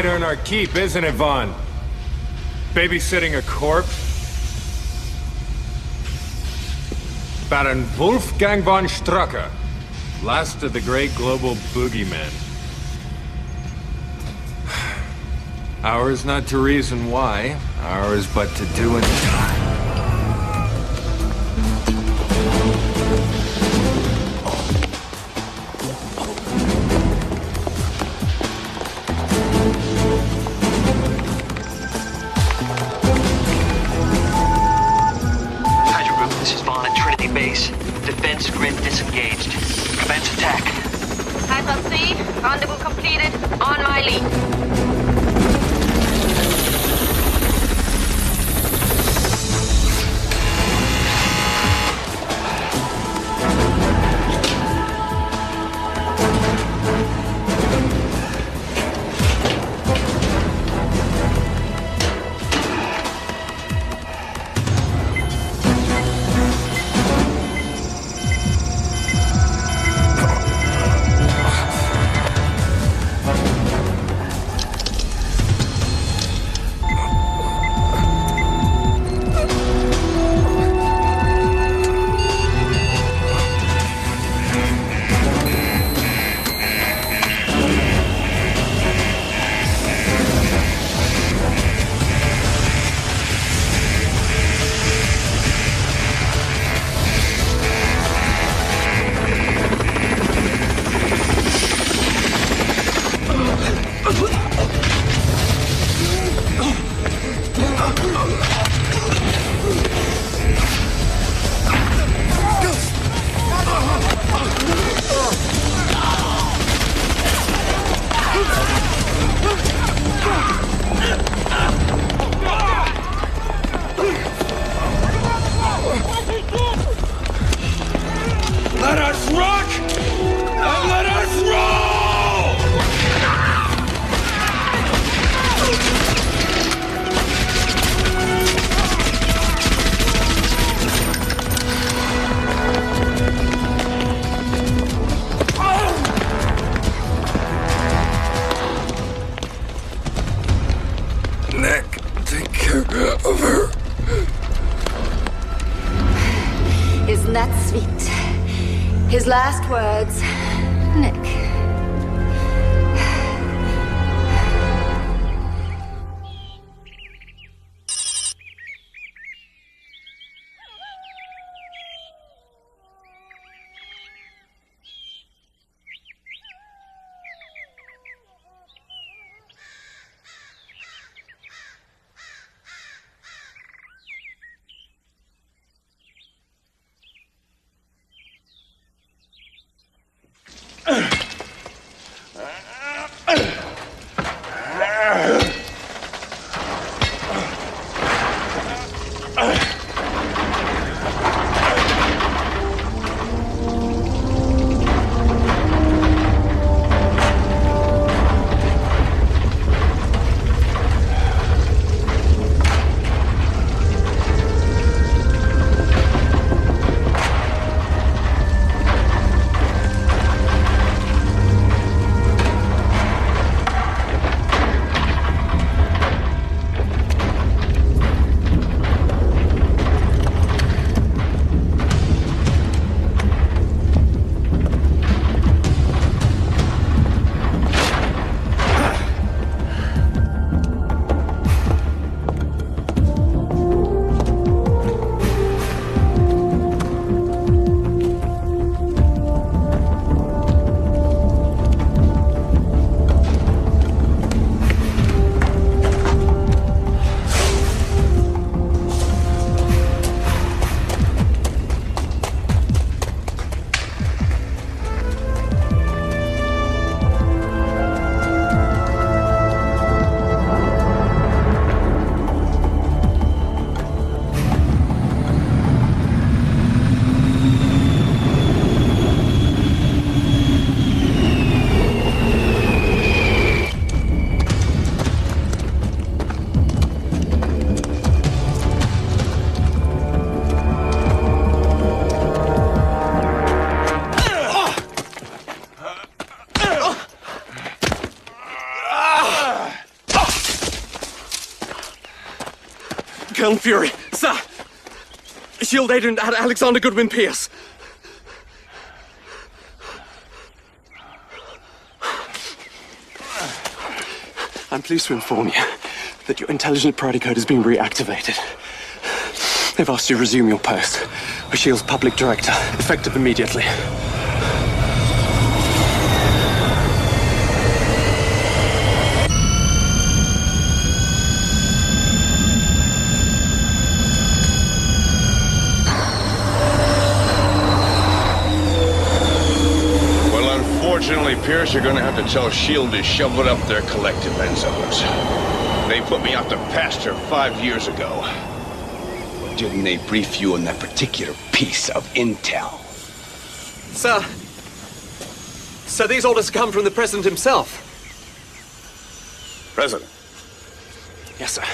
way to earn our keep, isn't it, Vaughn? Babysitting a corpse? Baron Wolfgang von Strucker, last of the great global boogeymen. Ours not to reason why, ours but to do and die. Defense grid disengaged. Commence attack. Title C, rendezvous completed. On my lead. Isn't that sweet? His last words, Nick. Colonel Fury. Sir! S.H.I.E.L.D. agent Alexander Goodwin Pierce. I'm pleased to inform you that your intelligent priority code has been reactivated. They've asked you to resume your post as S.H.I.E.L.D.'s public director, effective immediately. Unfortunately, Pierce, you're gonna have to tell S.H.I.E.L.D. to shove it up their collective end zones. They put me out to pasture 5 years ago. But didn't they brief you on that particular piece of intel? Sir, these orders come from the President himself. President? Yes, sir.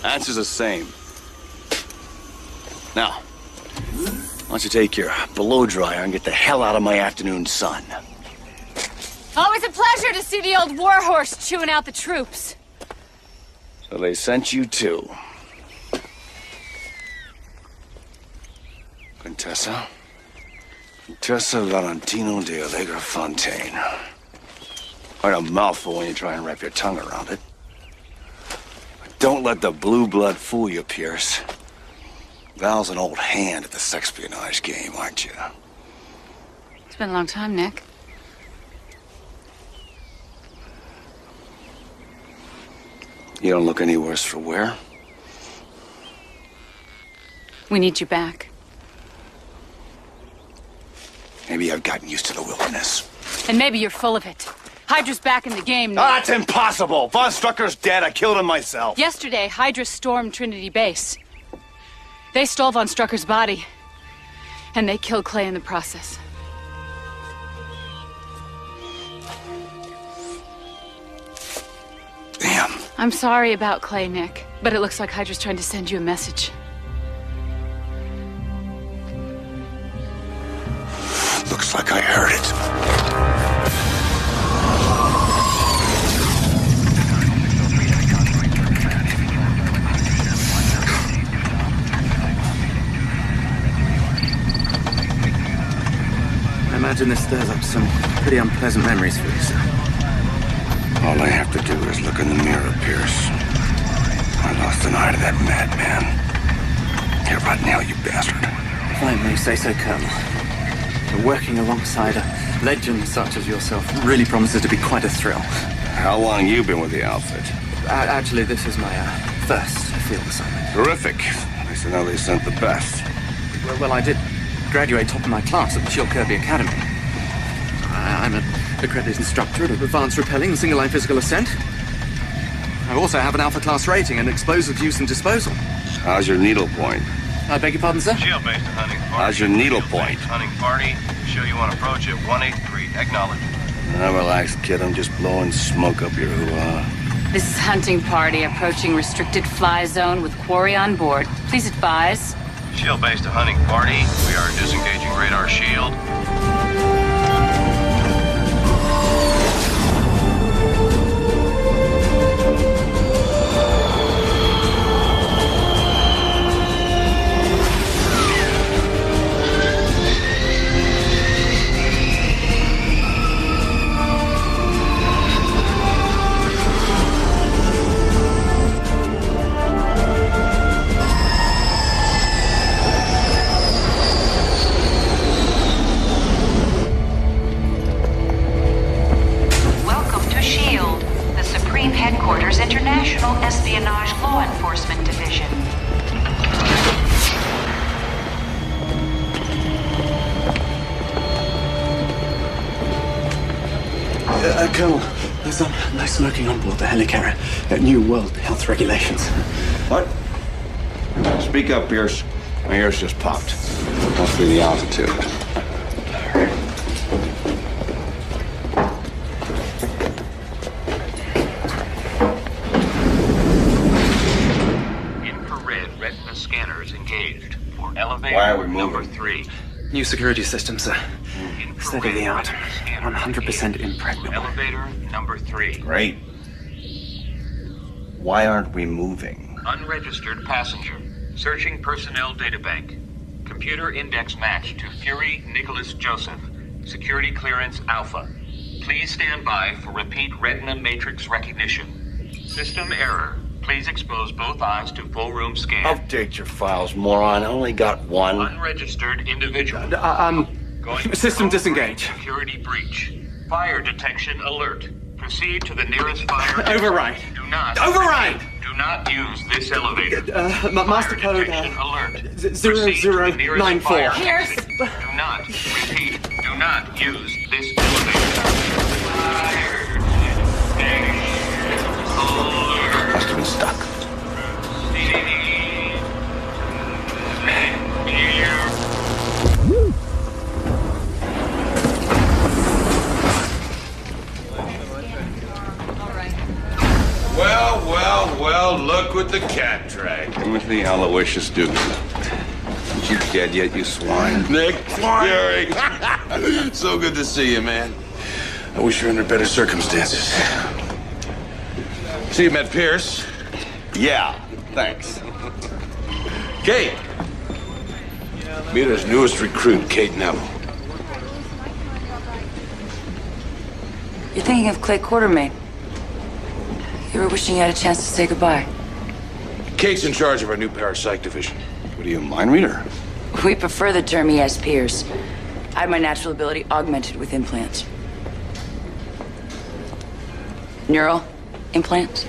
Answer's the same. Now, why don't you take your blow dryer and get the hell out of my afternoon sun? Always a pleasure to see the old warhorse chewing out the troops. So they sent you too. Contessa Valentino de Allegra Fontaine. Quite a mouthful when you try and wrap your tongue around it. But don't let the blue blood fool you, Pierce. Val's an old hand at the sexpionage game, aren't you? It's been a long time, Nick. You don't look any worse for wear. We need you back. Maybe I've gotten used to the wilderness. And maybe you're full of it. Hydra's back in the game now. Ah, that's impossible! Von Strucker's dead. I killed him myself. Yesterday, Hydra stormed Trinity Base. They stole Von Strucker's body. And they killed Clay in the process. Damn. I'm sorry about Clay, Nick. But it looks like Hydra's trying to send you a message. Looks like I heard it. I imagine this stirs up some pretty unpleasant memories for you, sir. All I have to do is look in the mirror, Pierce. I lost an eye to that madman. Here, right now, you bastard. If I may say so, Colonel. Working alongside a legend such as yourself really promises to be quite a thrill. How long you been with the outfit? Actually, this is my first field assignment. Terrific. Nice to know they sent the best. Well, I did graduate top of my class at the S.H.I.E.L.D. Kirby Academy. I'm an accredited instructor at advanced repelling and single-line physical ascent. I also have an alpha class rating in explosive use and disposal. How's your needle point? I beg your pardon, sir? S.H.I.E.L.D. based at hunting party. How's your needle S.H.I.E.L.D. point? based hunting party. Show you on approach at 183. Acknowledge. Relax, kid. I'm just blowing smoke up your hoo-ha. This is hunting party approaching restricted fly zone with quarry on board. Please advise. S.H.I.E.L.D. based at hunting party. We are disengaging radar shield. Headquarters International Espionage Law Enforcement Division. Colonel, there's no smoking on board the helicarrier. New World Health regulations. What? Speak up, Pierce. My ears just popped. Must be the altitude. Scanners engaged for elevator Why are we moving? number 3. New security system, sir. State of the art. 100% impregnable. Elevator number 3. Great. Why aren't we moving? Unregistered passenger. Searching personnel databank. Computer index match to Fury Nicholas Joseph. Security clearance Alpha. Please stand by for repeat retina matrix recognition. System error. Please expose both eyes to full room scan. Update your files, moron. I only got one. Unregistered individual. System to code disengage. Security breach. Fire detection alert. Proceed to the nearest fire. Override. Do not. Override! Do not use this elevator. Master Fire code, detection alert. 0094. Pierce! Do not, repeat, do not use this elevator. Fire detection alert. Must have been stuck. Well, look what the cat dragged. Timothy Aloysius Dugan. Aren't you dead yet, you swine? Nick Fury. So good to see you, man. I wish you were under better circumstances. So you met Pierce? Yeah, thanks. Kate. Meet his newest recruit, Kate Neville. You're thinking of Clay Quartermain. You were wishing you had a chance to say goodbye. Kate's in charge of our new parapsych division. What are you, a mind reader? We prefer the term ES Pierce. I had my natural ability augmented with implants. Neural implants?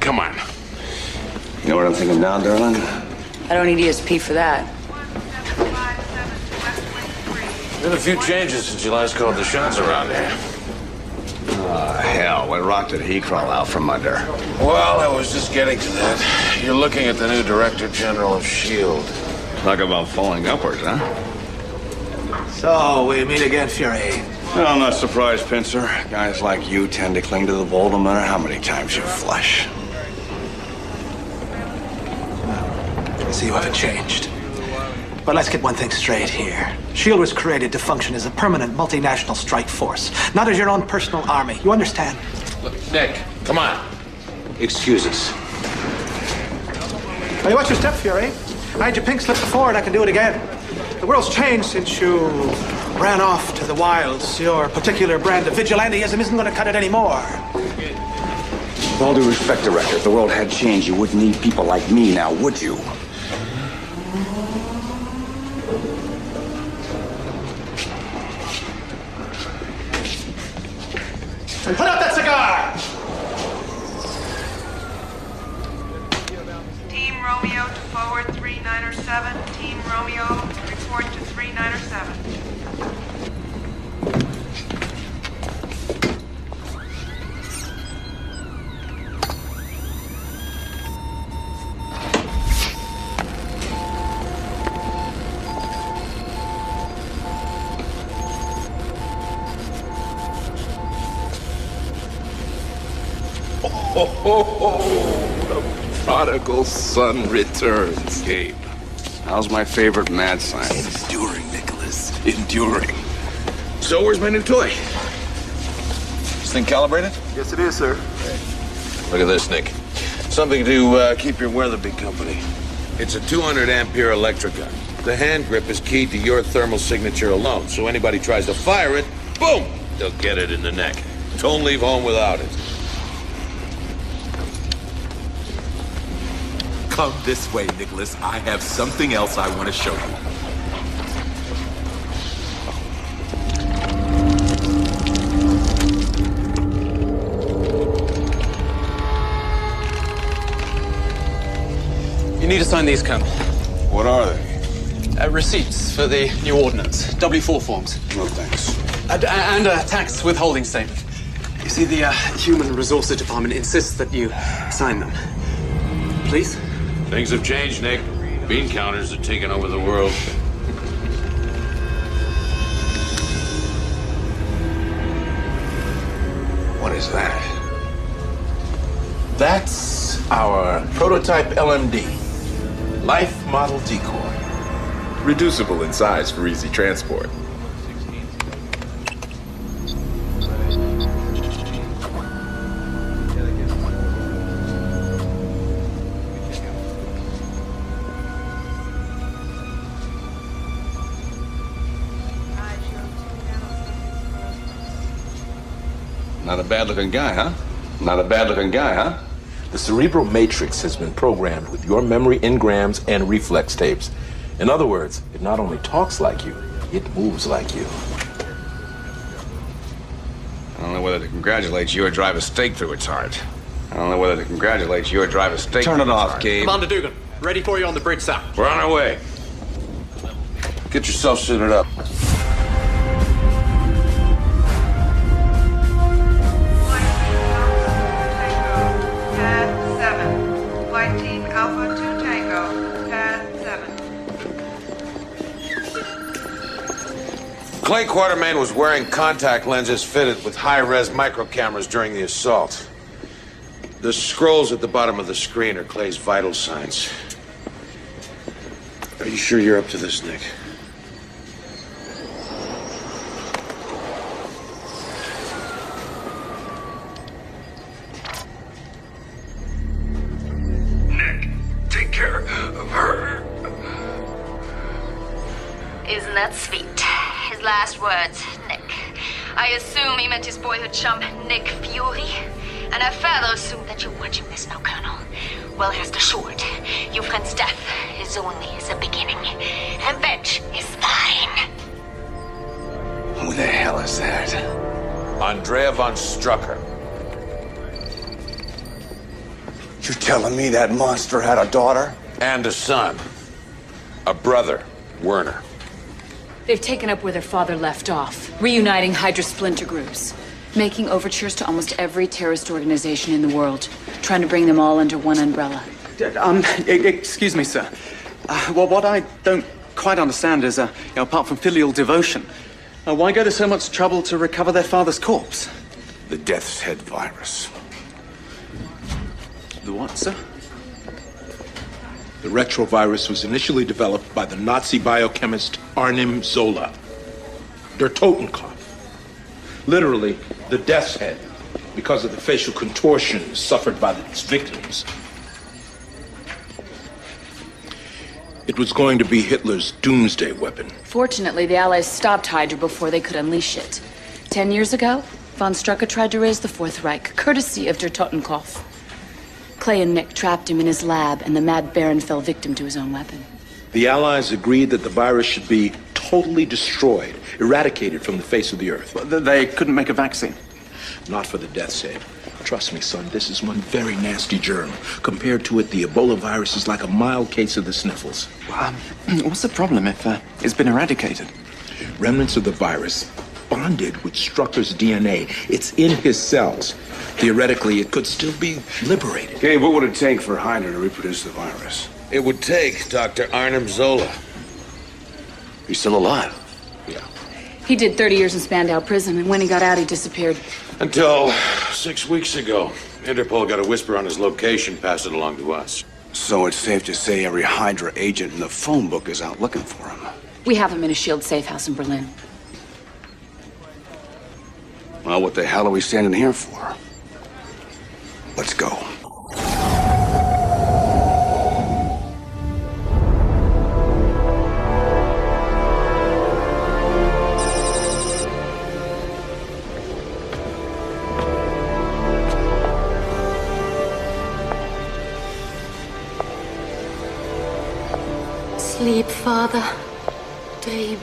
Come on. You know what I'm thinking now, darling? I don't need ESP for that. Been a few changes since you last called the shots around here. Hell, what rock did he crawl out from under? Well, I was just getting to that. You're looking at the new Director General of S.H.I.E.L.D. Talk about falling upwards, huh? So, we meet again, Fury. Well, I'm not surprised, Pincer. Guys like you tend to cling to the bold no matter how many times you flush. I see you haven't changed. But let's get one thing straight here. S.H.I.E.L.D. was created to function as a permanent multinational strike force, not as your own personal army. You understand? Look, Nick, come on. Excuse us. Hey, watch your step, Fury. I had your pink slip before, and I can do it again. The world's changed since you ran off to the wilds. Your particular brand of vigilanteism isn't going to cut it anymore. With all due respect, Director, if the world had changed, you wouldn't need people like me now, would you? And put out that cigar! Team Romeo to forward 3907. Team Romeo, report to 3907. The prodigal son returns, Gabe. How's my favorite mad scientist? Enduring, Nicholas. Enduring. So where's my new toy? This thing calibrated? Yes, it is, sir. Look at this, Nick. Something to keep your weatherby company. It's a 200 ampere electric gun. The hand grip is keyed to your thermal signature alone, so anybody tries to fire it, boom, they'll get it in the neck. Don't leave home without it. Come this way, Nicholas. I have something else I want to show you. You need to sign these, Colonel. What are they? Receipts for the new ordnance. W4 forms. No thanks. And a tax withholding statement. You see, the Human Resources Department insists that you sign them. Please? Things have changed, Nick. Bean counters are taking over the world. What is that? That's our prototype LMD. Life model decoy. Reducible in size for easy transport. Not a bad-looking guy, huh? Not a bad-looking guy, huh? The cerebral matrix has been programmed with your memory engrams and reflex tapes. In other words, it not only talks like you, it moves like you. I don't know whether to congratulate you or drive a stake through its heart. I don't know whether to congratulate you or drive a stake Turn through it its off, heart. Gabe. Commander Dugan, ready for you on the bridge, sir. We're on our way. Get yourself suited up. Pad 7. Flight Team Alpha 2 Tango. Pad 7. Clay Quartermain was wearing contact lenses fitted with high-res micro cameras during the assault. The scrolls at the bottom of the screen are Clay's vital signs. Are you sure you're up to this, Nick? Nick, take care of her. Isn't that sweet? His last words, Nick. I assume he meant his boyhood chum, Nick Fury. And I further assume that you're watching this now, Colonel. Well, rest assured, your friend's death is only the beginning. Revenge is fine. Who the hell is that? Andrea von Strucker. You telling me that monster had a daughter? And a son. A brother, Werner. They've taken up where their father left off, reuniting Hydra splinter groups, making overtures to almost every terrorist organization in the world, trying to bring them all under one umbrella. Excuse me, sir. Well, what I don't quite understand is, apart from filial devotion, why go to so much trouble to recover their father's corpse? The Death's Head virus. The what, sir? The retrovirus was initially developed by the Nazi biochemist Arnim Zola. Der Totenkopf. Literally, the death's head, because of the facial contortions suffered by its victims. It was going to be Hitler's doomsday weapon. Fortunately, the Allies stopped Hydra before they could unleash it. 10 years ago, von Strucker tried to raise the Fourth Reich, courtesy of Der Totenkopf. Clay and Nick trapped him in his lab, and the Mad Baron fell victim to his own weapon. The Allies agreed that the virus should be totally destroyed, eradicated from the face of the earth. They couldn't make a vaccine? Not for the death's head. Trust me, son, this is one very nasty germ. Compared to it, the Ebola virus is like a mild case of the sniffles. What's the problem if it's been eradicated? Remnants of the virus bonded with Strucker's DNA. It's in his cells. Theoretically, it could still be liberated. Gabe, what would it take for Hydra to reproduce the virus? It would take Dr. Arnim Zola. He's still alive? Yeah. He did 30 years in Spandau prison, and when he got out, he disappeared. Until 6 weeks ago. Interpol got a whisper on his location, passed it along to us. So it's safe to say every Hydra agent in the phone book is out looking for him. We have him in a SHIELD safe house in Berlin. Well, what the hell are we standing here for? Let's go. Sleep, Father. Dream.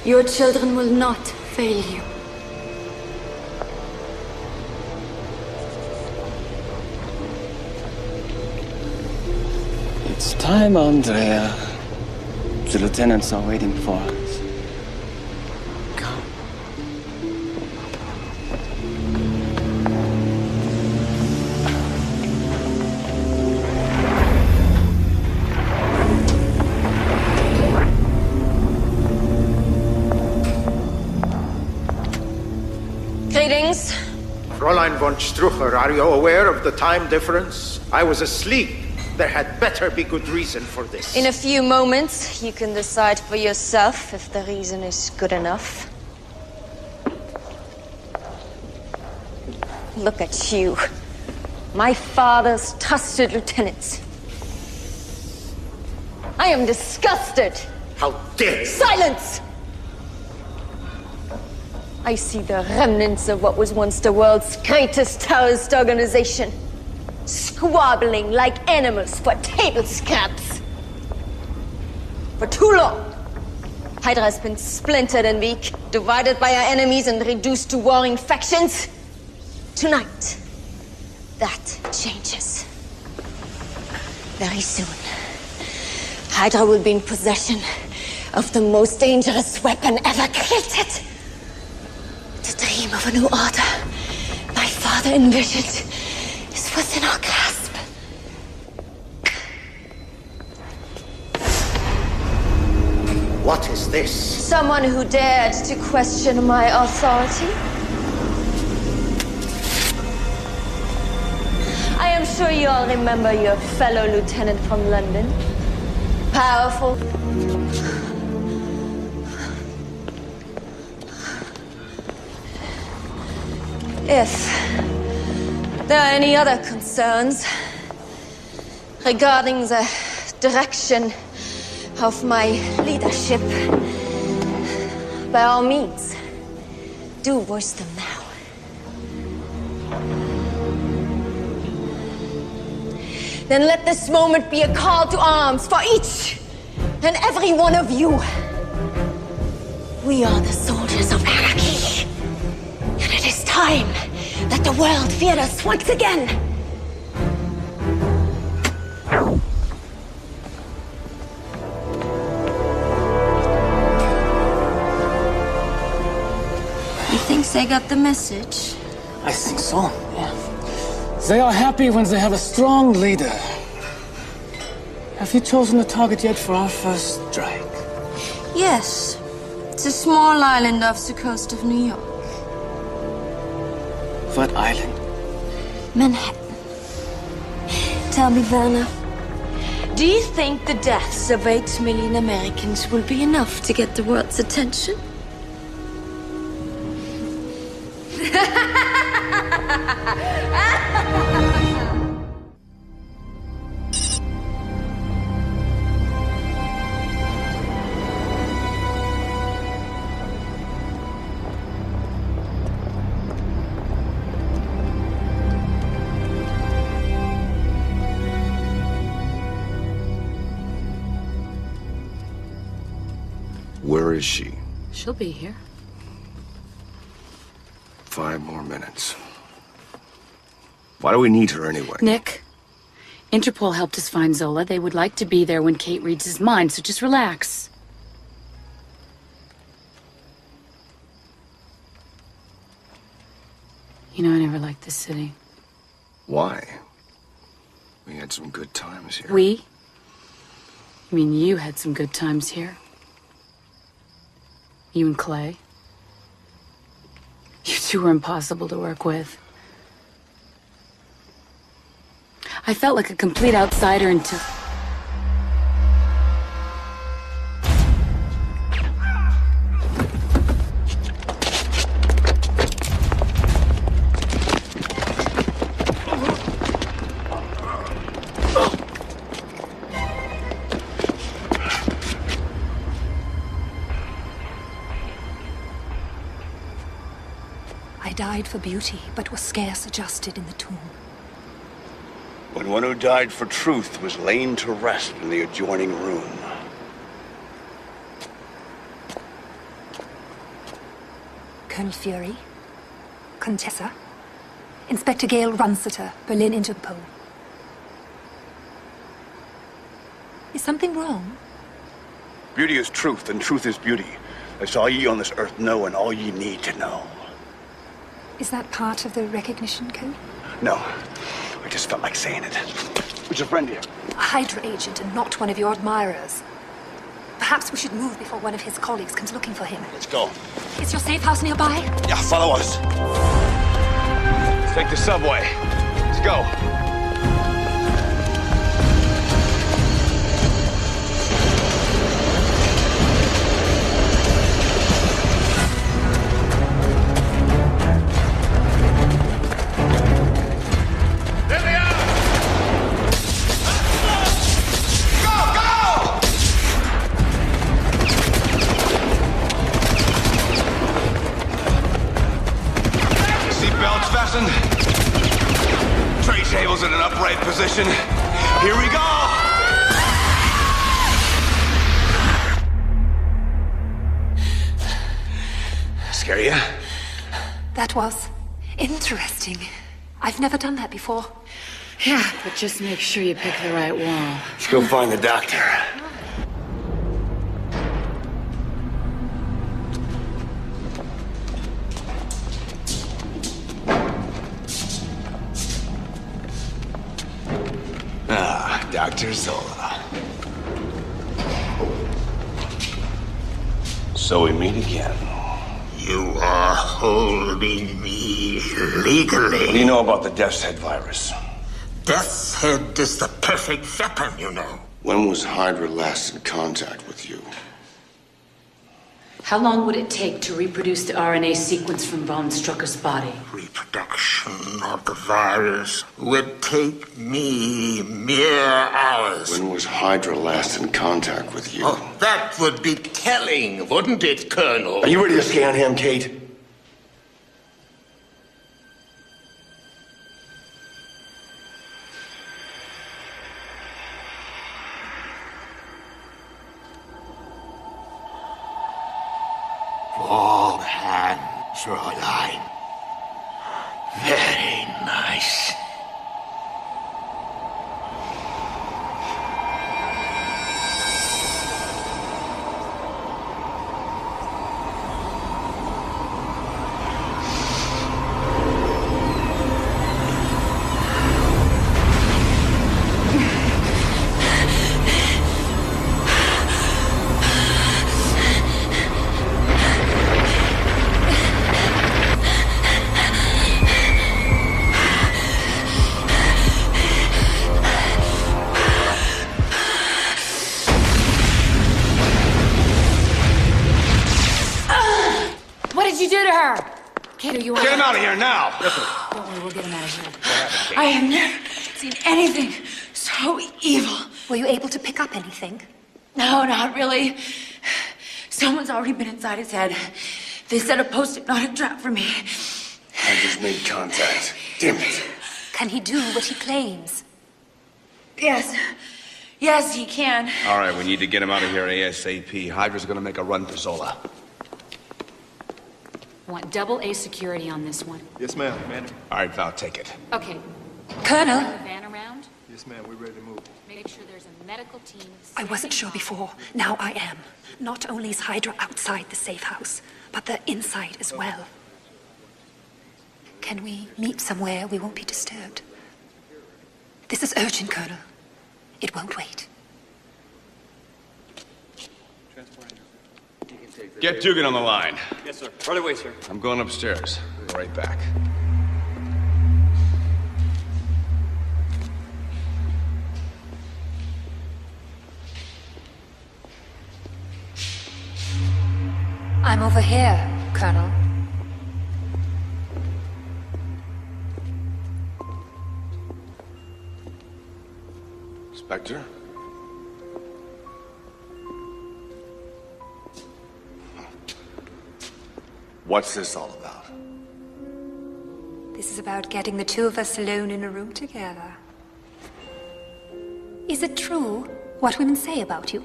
Your children will not fail you. It's time, Andrea. The lieutenants are waiting for us. Come. Greetings. Fräulein von Strucker, are you aware of the time difference? I was asleep. There had better be good reason for this. In a few moments, you can decide for yourself if the reason is good enough. Look at you. My father's trusted lieutenants. I am disgusted. How dare you! Silence! I see the remnants of what was once the world's greatest terrorist organization. Squabbling like animals for table scraps. For too long, Hydra has been splintered and weak, divided by our enemies and reduced to warring factions. Tonight, that changes. Very soon, Hydra will be in possession of the most dangerous weapon ever created. The dream of a new order my father envisioned is within our grasp. What is this? Someone who dared to question my authority. I am sure you all remember your fellow lieutenant from London. Powerful. If there are any other concerns regarding the direction of my leadership, by all means, do voice them now. Then let this moment be a call to arms for each and every one of you. We are the soldiers of anarchy, and it is time that the world feared us once again. You think they got the message? I think so, yeah. They are happy when they have a strong leader. Have you chosen a target yet for our first strike? Yes. It's a small island off the coast of New York. What island? Manhattan. Tell me, Werner, do you think the deaths of 8 million Americans will be enough to get the world's attention? Where is she? She'll be here. 5 more minutes. Why do we need her anyway? Nick, Interpol helped us find Zola. They would like to be there when Kate reads his mind, so just relax. You know, I never liked this city. Why? We had some good times here. We? I mean, you had some good times here. You and Clay. You two were impossible to work with. I felt like a complete outsider until... I died for beauty, but was scarce adjusted in the tomb. When one who died for truth was lain to rest in the adjoining room. Colonel Fury, Contessa, Inspector Gale Runseter, Berlin Interpol. Is something wrong? Beauty is truth, and truth is beauty. That's all ye on this earth know, and all ye need to know. Is that part of the recognition code? No, I just felt like saying it. Who's your friend here? A Hydra agent and not one of your admirers. Perhaps we should move before one of his colleagues comes looking for him. Let's go. Is your safe house nearby? Yeah, follow us. Let's take the subway. Let's go. Belts fastened. Tray tables in an upright position. Here we go! Scare ya? That was interesting. I've never done that before. Yeah, but just make sure you pick the right wall. Let's go find the doctor. Ah, Dr. Zola. So we meet again. You are holding me legally. What do you know about the Death's Head virus? Death's Head is the perfect weapon, you know. When was Hydra last in contact with you? How long would it take to reproduce the RNA sequence from Von Strucker's body? Reproduction of the virus would take me mere hours. When was Hydra last in contact with you? Oh, that would be telling, wouldn't it, Colonel? Are you ready to scan him, Kate? All hands are alive. Very nice. Kate, are you Get him out of here now! Don't worry, we'll get him out of here. I have never seen anything so evil. Were you able to pick up anything? No, not really. Someone's already been inside his head. They set a post-hypnotic trap for me. I just made contact. Damn it. Can he do what he claims? Yes. Yes, he can. All right, we need to get him out of here ASAP. Hydra's gonna make a run for Zola. Want double A security on this one. Yes, ma'am. All right, Val, take it. Okay. Colonel? The van around? Yes, ma'am. We're ready to move. Make sure there's a medical team. I wasn't sure before. Now I am. Not only is Hydra outside the safe house, but they're inside as well. Can we meet somewhere we won't be disturbed? This is urgent, Colonel. It won't wait. Get Dugan on the line. Yes, sir. Right away, sir. I'm going upstairs. Be right back. I'm over here, Colonel. Spectre? What's this all about? This is about getting the two of us alone in a room together. Is it true what women say about you?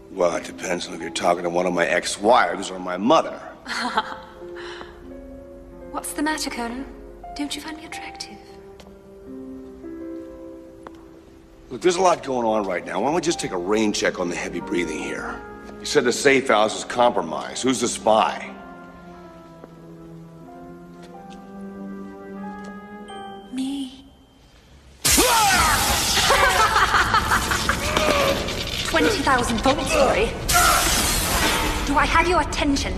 Well, it depends on if you're talking to one of my ex-wives or my mother. What's the matter, Colonel? Don't you find me attractive? Look, there's a lot going on right now. Why don't we just take a rain check on the heavy breathing here? You said the safe house is compromised. Who's the spy? Me. 20,000 volts, Fury. Do I have your attention?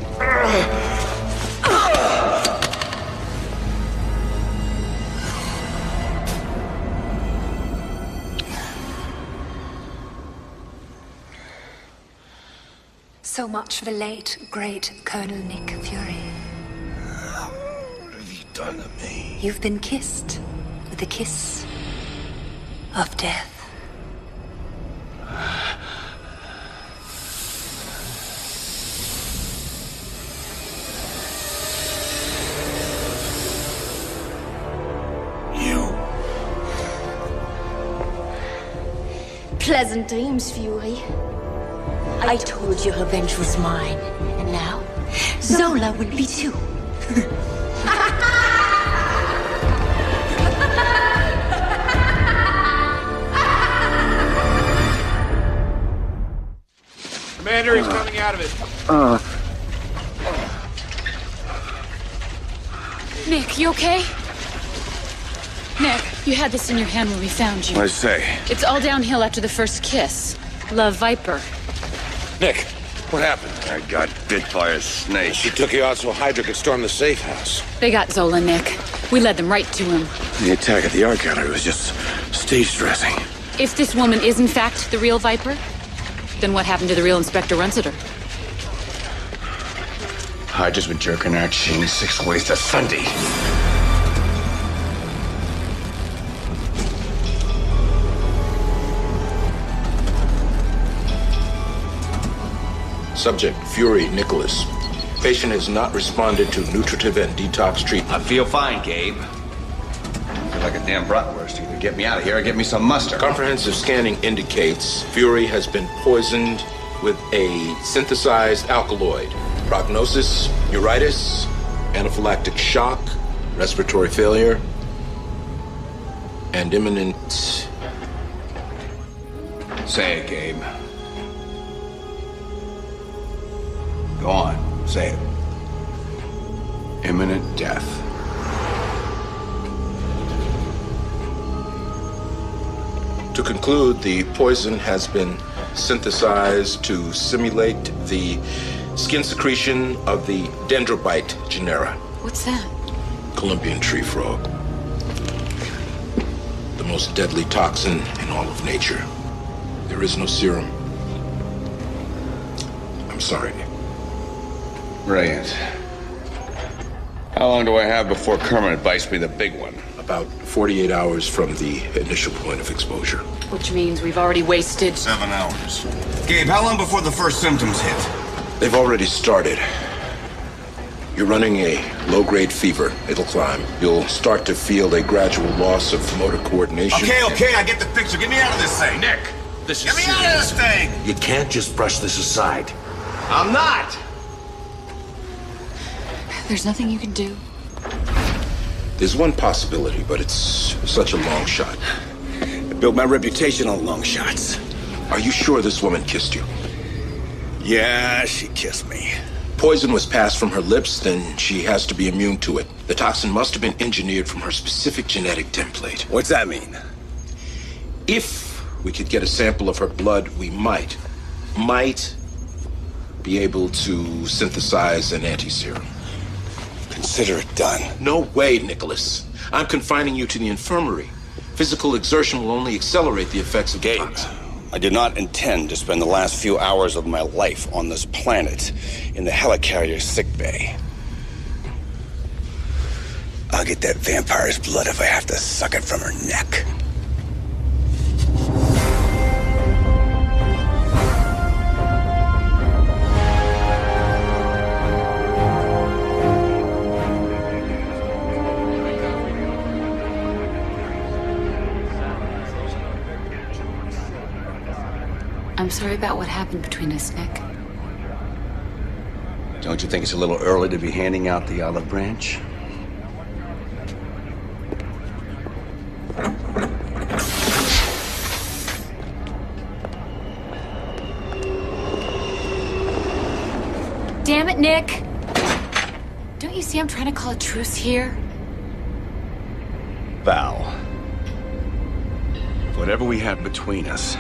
So much for the late, great Colonel Nick Fury. What have you done to me? You've been kissed with the kiss of death. Pleasant dreams, Fury. I told you revenge was mine, and now Zola will be too. Commander is coming out of it. Nick, you okay? Nick, you had this in your hand when we found you. What'd I say? It's all downhill after the first kiss. Love Viper. Nick, what happened? I got bit by a snake. She took you out so Hydra could storm the safe house. They got Zola, Nick. We led them right to him. The attack at the art gallery was just stage dressing. If this woman is in fact the real Viper, then what happened to the real Inspector Runciter? Hydra's been jerking our chain 6 ways to Sunday. Subject, Fury, Nicholas. Patient has not responded to nutritive and detox treatment. I feel fine, Gabe. I feel like a damn bratwurst. Either get me out of here or get me some mustard. Comprehensive scanning indicates Fury has been poisoned with a synthesized alkaloid. Prognosis, neuritis, anaphylactic shock, respiratory failure, and imminent... Say it, Gabe. Go on, say it. imminent death. To conclude, the poison has been synthesized to simulate the skin secretion of the dendrobite genera. What's that? Columbian tree frog. The most deadly toxin in all of nature. There is no serum. I'm sorry, Nick. Brilliant. How long do I have before Kermit bites me the big one? About 48 hours from the initial point of exposure. Which means we've already wasted 7 hours. Gabe, how long before the first symptoms hit? They've already started. You're running a low-grade fever. It'll climb. You'll start to feel a gradual loss of motor coordination. Okay, I get the picture. Get me out of this thing. Nick, this is Get me out of this thing! You can't just brush this aside. I'm not! There's nothing you can do. There's one possibility, but it's such a long shot. I built my reputation on long shots. Are you sure this woman kissed you? Yeah, she kissed me. Poison was passed from her lips, then she has to be immune to it. The toxin must have been engineered from her specific genetic template. What's that mean? If we could get a sample of her blood, we might be able to synthesize an anti-serum. Consider it done. No way, Nicholas. I'm confining you to the infirmary. Physical exertion will only accelerate the effects of Gabe, I did not intend to spend the last few hours of my life on this planet in the helicarrier sickbay. I'll get that vampire's blood if I have to suck it from her neck. I'm sorry about what happened between us, Nick. Don't you think it's a little early to be handing out the olive branch? Damn it, Nick! Don't you see I'm trying to call a truce here? Val, whatever we have between us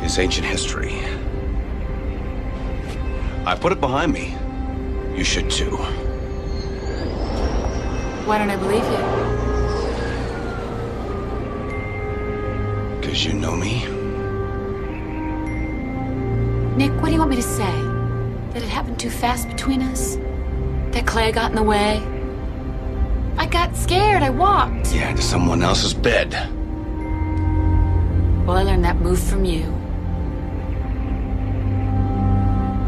is ancient history. I put it behind me. You should too. Why don't I believe you? Because you know me. Nick, what do you want me to say? That it happened too fast between us? That Clay got in the way? I got scared, I walked. Yeah, to someone else's bed. Well, I learned that move from you.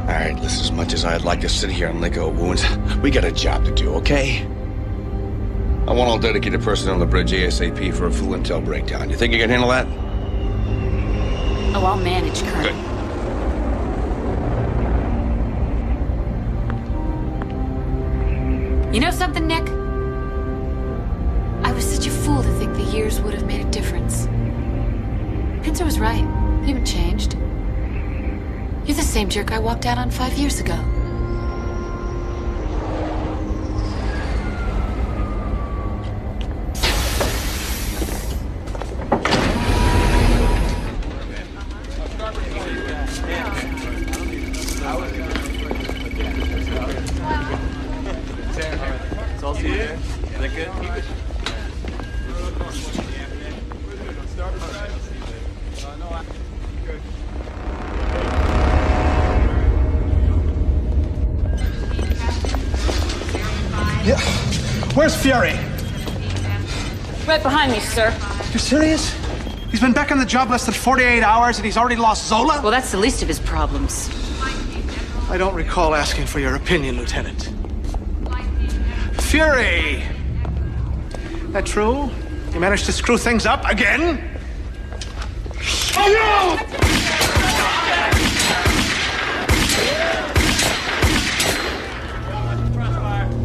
All right, listen, as much as I'd like to sit here and lick old wounds, we got a job to do, okay? I want all dedicated personnel on the bridge ASAP for a full intel breakdown. You think you can handle that? Oh, I'll manage, Colonel. Good. You know something, Nick? I was such a fool to think the years would have made a difference. Pincer was right. You haven't changed. You're the same jerk I walked out on 5 years ago. Yeah. Where's Fury? Right behind me, sir. You're serious? He's been back on the job less than 48 hours and he's already lost Zola? Well, that's the least of his problems. I don't recall asking for your opinion, Lieutenant. Fury! That true? You managed to screw things up again? Oh no!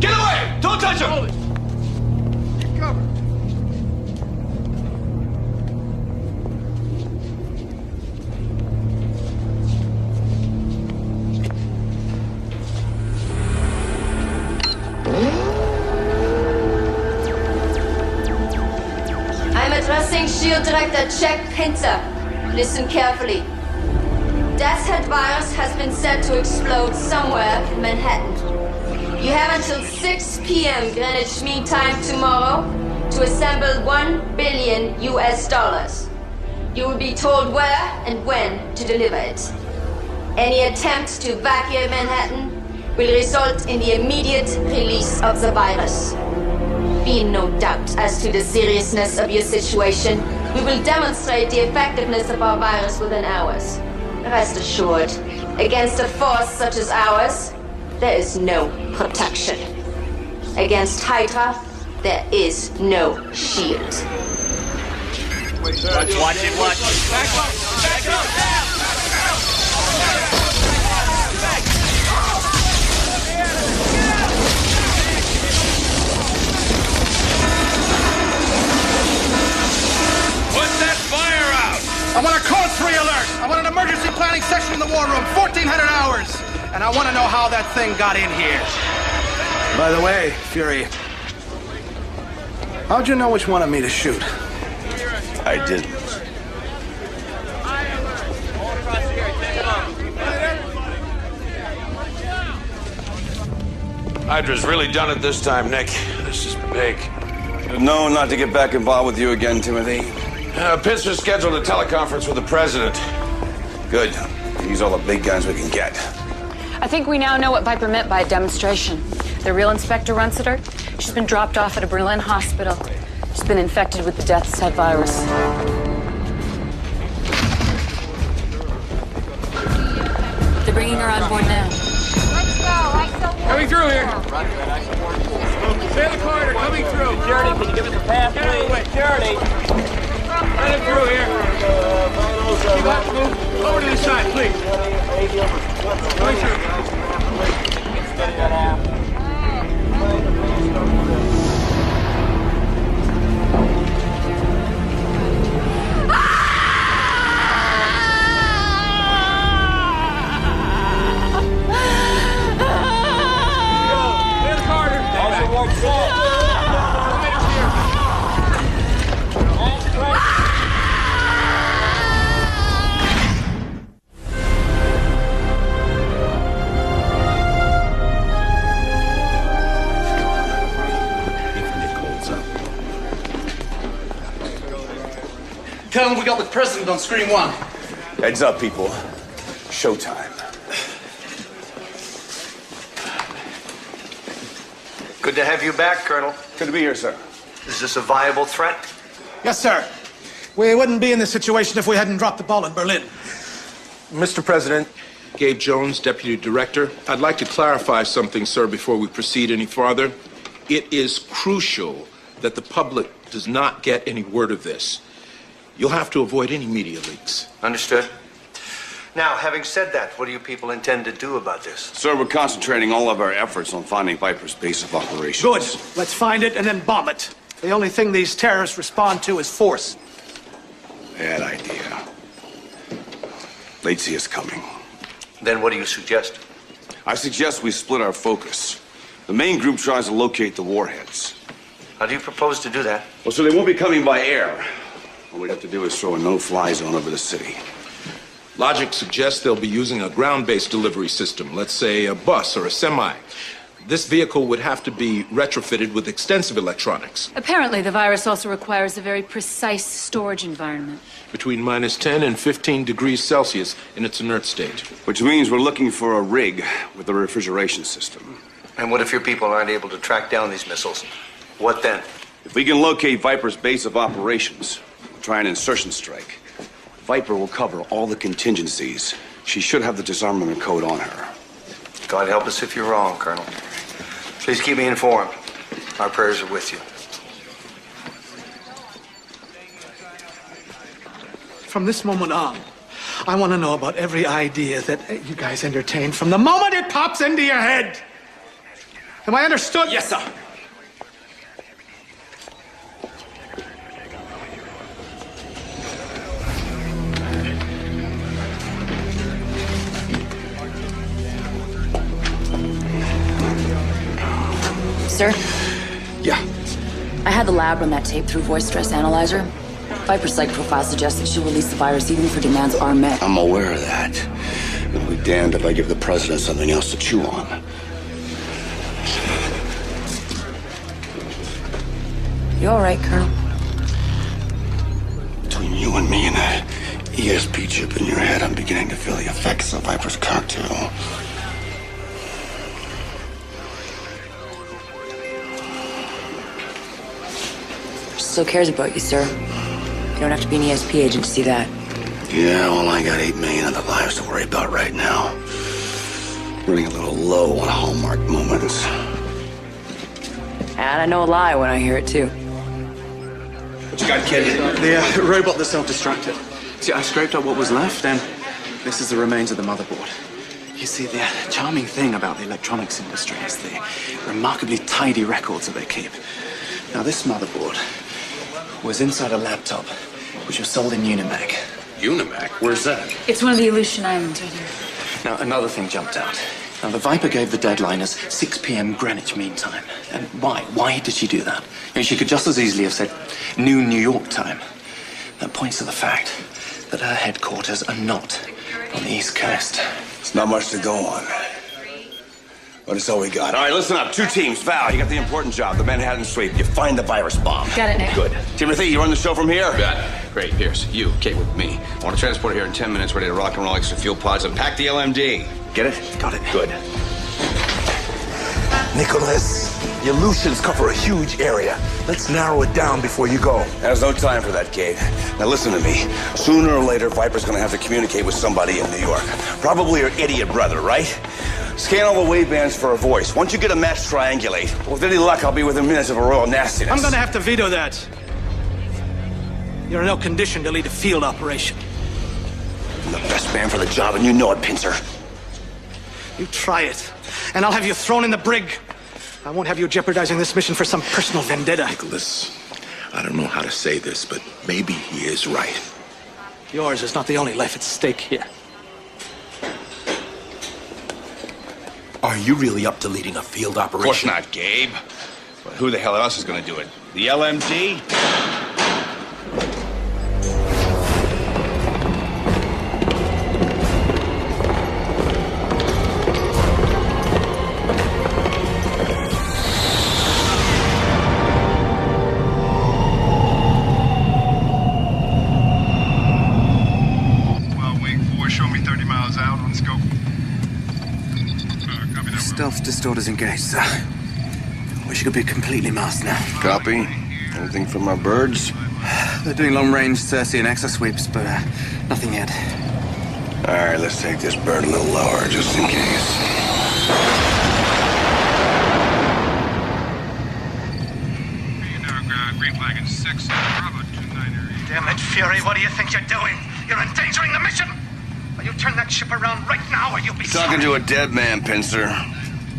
Get away! Don't touch him! I'm addressing Shield Director Jack Pinter. Listen carefully. Death's Head virus has been set to explode somewhere in Manhattan. You have until 6 p.m. Greenwich Mean Time tomorrow to assemble $1 billion. You will be told where and when to deliver it. Any attempt to evacuate Manhattan will result in the immediate release of the virus. Be in no doubt as to the seriousness of your situation. We will demonstrate the effectiveness of our virus within hours. Rest assured, against a force such as ours, there is no protection. Against Hydra, there is no shield. Watch it, watch it. Back up! Back up! Put that fire out! I want a code 3 alert! I want an emergency planning session in the war room, 1,400 hours! And I want to know how that thing got in here. By the way, Fury, how'd you know which one of me to shoot? I didn't. Hydra's really done it this time, Nick. This is big. No, not to get back involved with you again, Timothy. Pincer scheduled a teleconference with the president. Good. Use all the big guns we can get. I think we now know what Viper meant by a demonstration. The real Inspector Runsiter, she's been dropped off at a Berlin hospital. She's been infected with the Death's Head virus. They're bringing her on board now. Let's go. Coming through here. Stay in the corridor, coming through. Security, can you give us a pass, please? Security. Running through here. Keep up, move over to the side, please. Going through. Tell him we got the president on screen 1. Heads up, people. Showtime. Good to have you back, Colonel. Good to be here, sir. Is this a viable threat? Yes, sir. We wouldn't be in this situation if we hadn't dropped the ball in Berlin. Mr. President, Gabe Jones, Deputy Director, I'd like to clarify something, sir, before we proceed any farther. It is crucial that the public does not get any word of this. You'll have to avoid any media leaks. Understood. Now, having said that, what do you people intend to do about this? Sir, we're concentrating all of our efforts on finding Viper's base of operations. Good. Let's find it and then bomb it. The only thing these terrorists respond to is force. Bad idea. They'd see us coming. Then what do you suggest? I suggest we split our focus. The main group tries to locate the warheads. How do you propose to do that? Well, so they won't be coming by air. All we'd have to do is throw a no-fly zone over the city. Logic suggests they'll be using a ground-based delivery system, let's say a bus or a semi. This vehicle would have to be retrofitted with extensive electronics. Apparently, the virus also requires a very precise storage environment. Between -10 and 15 degrees Celsius in its inert state. Which means we're looking for a rig with a refrigeration system. And what if your people aren't able to track down these missiles? What then? If we can locate Viper's base of operations, we'll try an insertion strike. Viper will cover all the contingencies. She should have the disarmament code on her. God help us if you're wrong, Colonel. Please keep me informed. Our prayers are with you. From this moment on, I want to know about every idea that you guys entertain from the moment it pops into your head. Am I understood? Yes, sir. Sir? Yeah. I had the lab run that tape through voice stress analyzer. Viper's psych profile suggests that she'll release the virus even if her demands are met. I'm aware of that. It'll be damned if I give the president something else to chew on. You all right, Colonel? Between you and me and that ESP chip in your head, I'm beginning to feel the effects of Viper's cocktail. Still cares about you, sir. You don't have to be an ESP agent to see that. Yeah, well, I got 8 million other lives to worry about right now. Running a little low on Hallmark moments. And I know a lie when I hear it, too. What you got, kid? The robot that self-destructed. See, I scraped up what was left, and this is the remains of the motherboard. You see, the charming thing about the electronics industry is the remarkably tidy records that they keep. Now, this motherboard was inside a laptop, which was sold in Unimac. Unimac? Where's that? It's one of the Aleutian Islands right here. Now, another thing jumped out. Now, the Viper gave the deadline as 6 p.m. Greenwich Mean Time. And why? Why did she do that? You know, she could just as easily have said noon New York time. That points to the fact that her headquarters are not on the East Coast. It's not much to go on. But it's all we got. All right, listen up. 2 teams. Val, you got the important job, the Manhattan sweep. You find the virus bomb. Got it, Nick. Good. Timothy, you run the show from here? Got it. Great. Pierce, you, Kate with me. I want to transport here in 10 minutes, ready to rock and roll extra fuel pods and pack the LMD. Get it? Got it. Good. Nicholas, the Aleutians cover a huge area. Let's narrow it down before you go. There's no time for that, Kate. Now listen to me. Sooner or later, Viper's gonna have to communicate with somebody in New York. Probably her idiot brother, right? Scan all the wavebands for a voice. Once you get a match, triangulate. With any luck, I'll be within minutes of a royal nastiness. I'm gonna have to veto that. You're in no condition to lead a field operation. I'm the best man for the job, and you know it, Pincer. You try it, and I'll have you thrown in the brig. I won't have you jeopardizing this mission for some personal vendetta. Nicholas, I don't know how to say this, but maybe he is right. Yours is not the only life at stake here. Are you really up to leading a field operation? Of course not, Gabe. But who the hell else is going to do it? The LMD? Stealth distorters engaged, sir. Wish you could be completely masked now. Copy. Anything from our birds? They're doing long-range Circe and exo sweeps, but nothing yet. All right, let's take this bird a little lower, just in case. Green flag at 6, Bravo 29er. Damn it, Fury, what do you think you're doing? You're endangering the mission! Will you turn that ship around right now or you'll be Talking to a dead man, Pincer.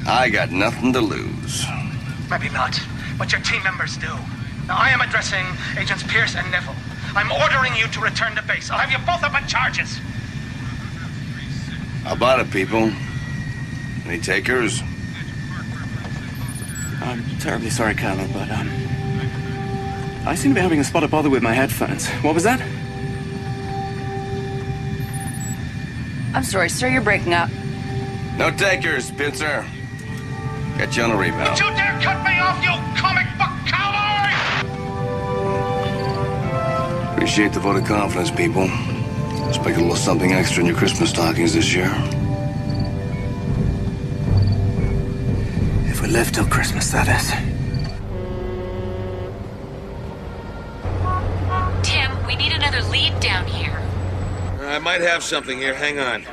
I got nothing to lose. Maybe not, but your team members do. Now, I am addressing Agents Pierce and Neville. I'm ordering you to return to base. I'll have you both up on charges. How about it, people? Any takers? I'm terribly sorry, Colonel, but, I seem to be having a spot of bother with my headphones. What was that? I'm sorry, sir, you're breaking up. No takers, Pincer. Get you on a rebound. Don't you dare cut me off, you comic book cowboy! Appreciate the vote of confidence, people. Expect a little something extra in your Christmas stockings this year. If we live till Christmas, that is. Tim, we need another lead down here. I might have something here. Hang on.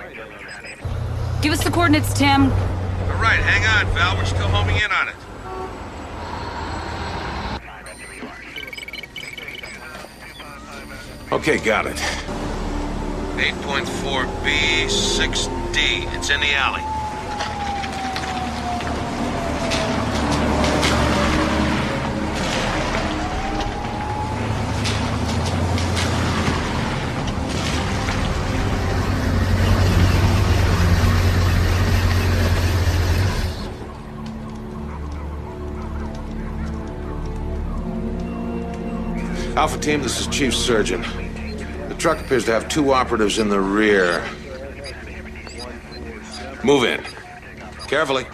Give us the coordinates, Tim. All right, hang on, Val. We're still homing in on it. Okay, got it. 8.4B, 6D. It's in the alley. Alpha Team, this is Chief Surgeon. The truck appears to have 2 operatives in the rear. Move in. Carefully.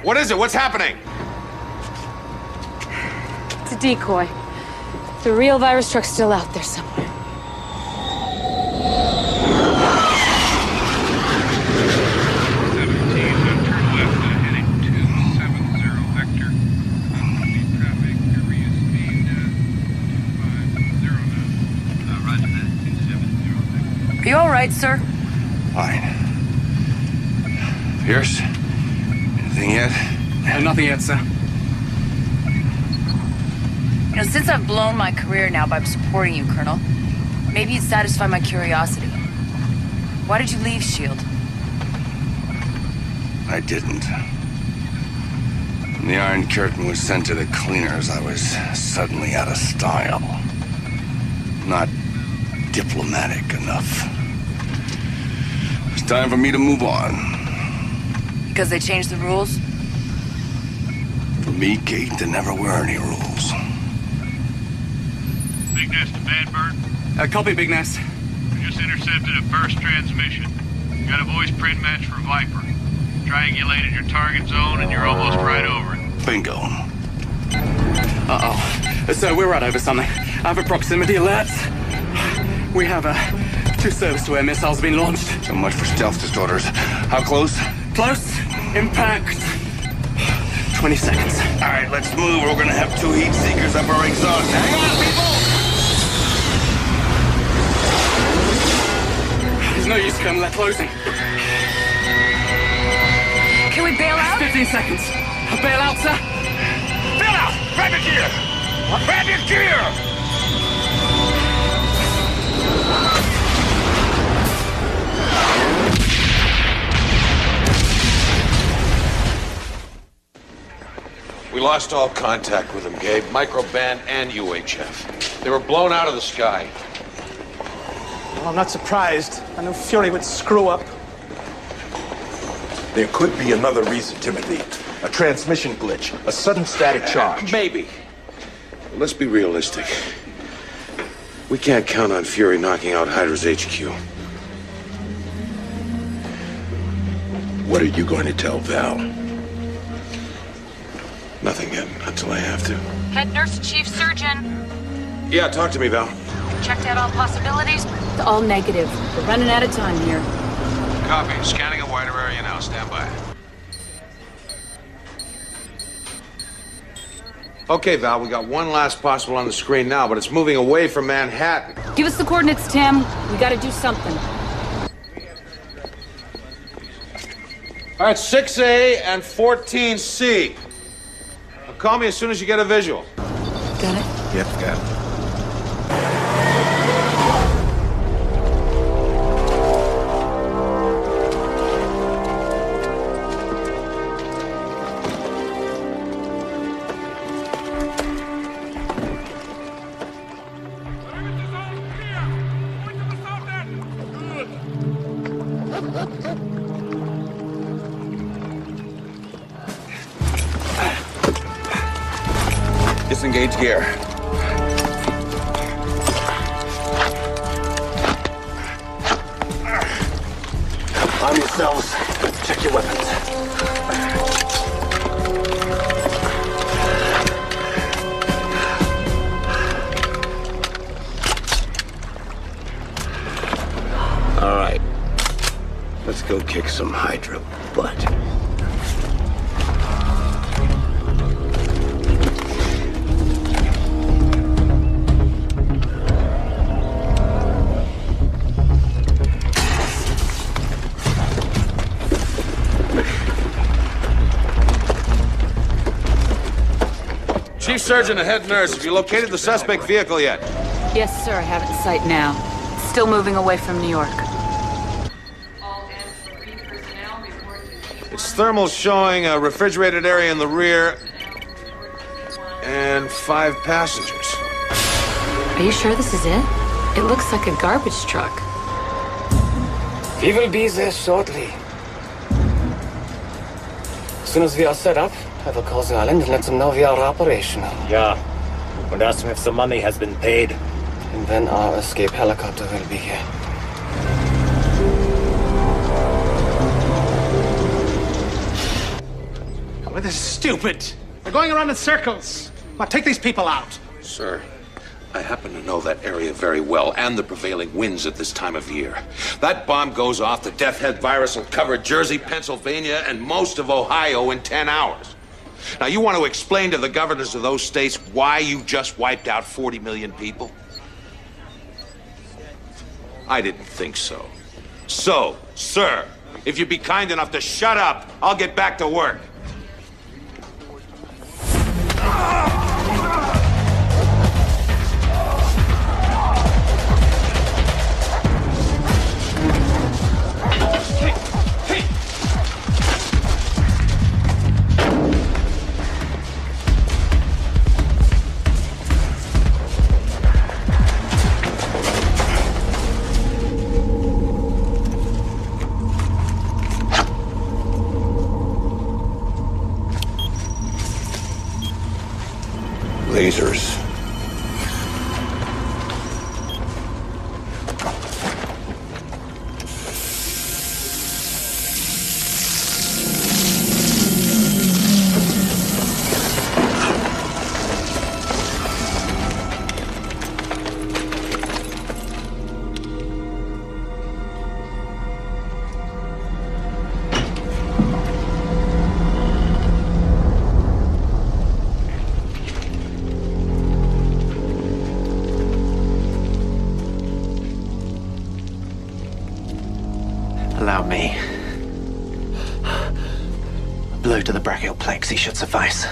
What is it? What's happening? It's a decoy. The real virus truck's still out there somewhere. Are you all right, sir? Fine. Pierce? Anything yet? Nothing yet, sir. You know, since I've blown my career now by supporting you, Colonel, maybe you'd satisfy my curiosity. Why did you leave S.H.I.E.L.D.? I didn't. When the Iron Curtain was sent to the cleaners, I was suddenly out of style. Not diplomatic enough. It's time for me to move on. Because they changed the rules? For me, Kate, there never were any rules. Big Nest to Bad Bird. Copy, Big Nest. We just intercepted a burst transmission. Got a voice print match for Viper. Triangulated your target zone and you're almost right over it. Bingo. Uh-oh. So we're right over something. I have a proximity alert. We have 2 surface-to-air missiles being launched. So much for stealth disorders. How close? Close. Impact. 20 seconds. All right, let's move. We're gonna have 2 heat seekers up our exhaust. Hang on, people! There's no use, Colonel. They're closing. Can we bail out? 15 seconds. Bail out, sir. Bail out! Grab your gear! Grab your gear! We lost all contact with them, Gabe. Microband and UHF. They were blown out of the sky. Well, I'm not surprised. I knew Fury would screw up. There could be another reason, Timothy. A transmission glitch, a sudden static charge. Maybe. But let's be realistic. We can't count on Fury knocking out Hydra's HQ. What are you going to tell Val? Nothing yet, until I have to. Head nurse, chief surgeon. Yeah, talk to me, Val. Checked out all possibilities. It's all negative. We're running out of time here. Copy. Scanning a wider area now. Stand by. Okay, Val, we got one last possible on the screen now, but it's moving away from Manhattan. Give us the coordinates, Tim. We gotta do something. All right, 6A and 14C. Now call me as soon as you get a visual. Got it? Yep, got it. Disengage gear. Arm yourselves. Check your weapons. All right. Let's go kick some Hydra butt. Chief Surgeon and Head Nurse, have you located the suspect vehicle yet? Yes, sir. I have it in sight now. It's still moving away from New York. Its thermals showing a refrigerated area in the rear and 5 passengers. Are you sure this is it? It looks like a garbage truck. We will be there shortly. As soon as we are set up, I will call the island and let them know we are operational. Yeah. And ask them if the money has been paid. And then our escape helicopter will be here. Well, this is stupid. They're going around in circles. Now, take these people out. Sir, I happen to know that area very well and the prevailing winds at this time of year. That bomb goes off, the death head virus will cover Jersey, Pennsylvania, and most of Ohio in 10 hours. Now, you want to explain to the governors of those states why you just wiped out 40 million people? I didn't think so. So, sir, if you'd be kind enough to shut up, I'll get back to work. Lasers. Allow me. A blow to the brachial plexus should suffice.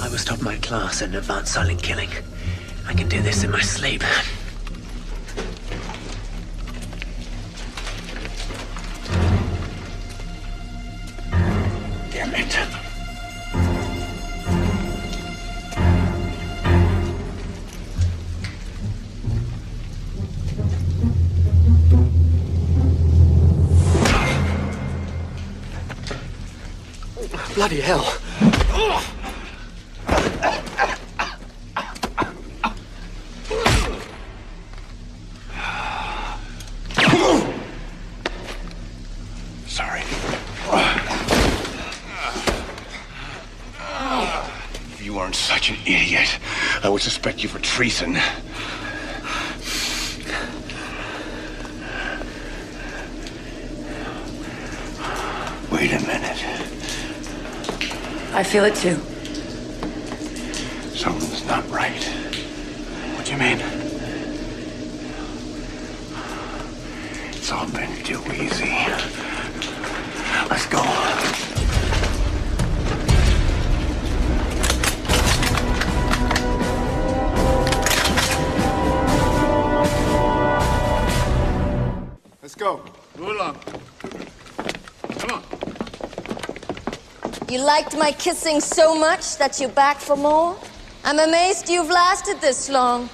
I was top of my class in advanced silent killing. I can do this in my sleep. Damn it. Bloody hell. weren't such an idiot, I would suspect you for treason. Wait a minute. I feel it too. Something's not right. What do you mean? It's all been too easy. Let's go. Let's go. Move along. Come on. You liked my kissing so much that you're back for more? I'm amazed you've lasted this long.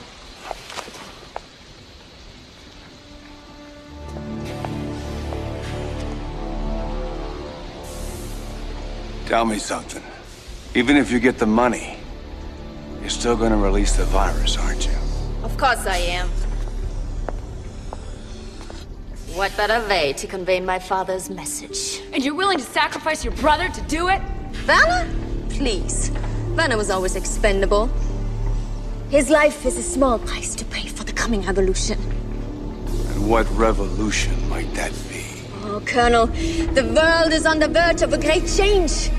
Tell me something. Even if you get the money, you're still gonna release the virus, aren't you? Of course I am. What better way to convey my father's message? And you're willing to sacrifice your brother to do it? Werner? Please. Werner was always expendable. His life is a small price to pay for the coming revolution. And what revolution might that be? Oh, Colonel, the world is on the verge of a great change.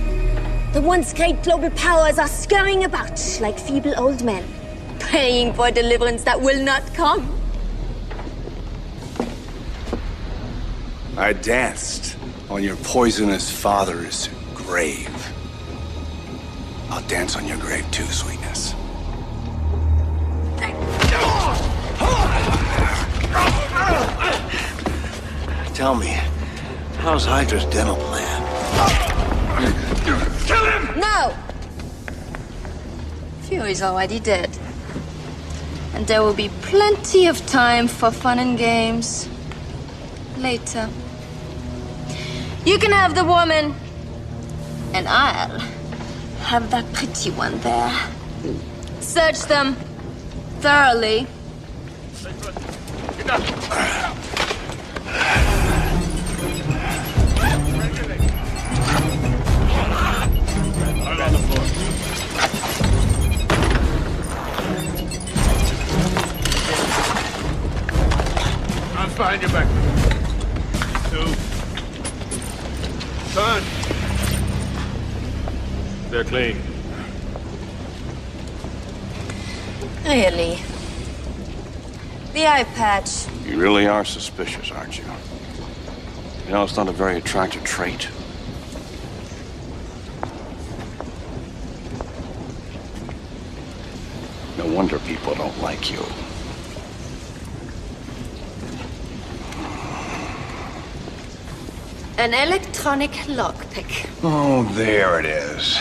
The once great global powers are scurrying about like feeble old men, praying for deliverance that will not come. I danced on your poisonous father's grave. I'll dance on your grave too, sweetness. Tell me, how's Hydra's dental plan? Kill him! No! Fury's already dead. And there will be plenty of time for fun and games later. You can have the woman, and I'll have that pretty one there. Search them thoroughly. Arms behind your back. 2. Turn. They're clean. Really? The eye patch. You really are suspicious, aren't you? You know, it's not a very attractive trait. No wonder people don't like you. An electronic lockpick. Oh, there it is.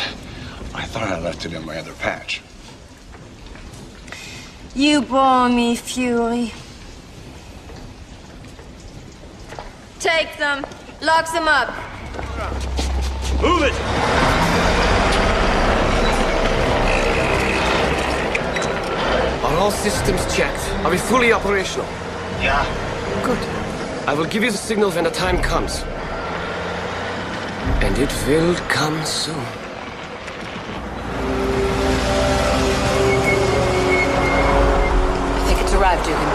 I thought I left it in my other patch. You bore me, Fury. Take them. Lock them up. Move it! Are all systems checked? Are we fully operational? Yeah. Good. I will give you the signal when the time comes. And it will come soon. I think it's arrived, Dugan.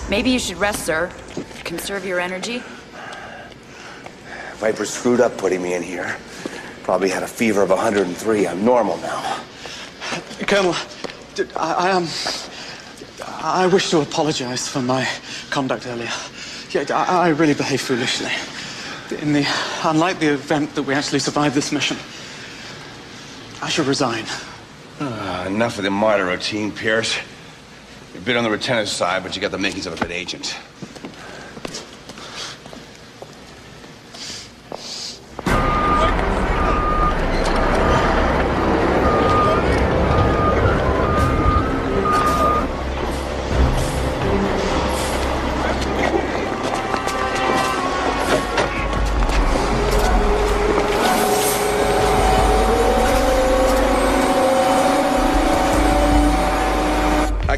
Maybe you should rest, sir. Conserve your energy. Viper screwed up putting me in here. Probably had a fever of 103. I'm normal now. Colonel, I wish to apologize for my conduct earlier. Yeah, I really behaved foolishly. Unlike the event that we actually survived this mission, I should resign. Enough of the martyr routine, Pierce. You're a bit on the lieutenant's side, but you got the makings of a good agent.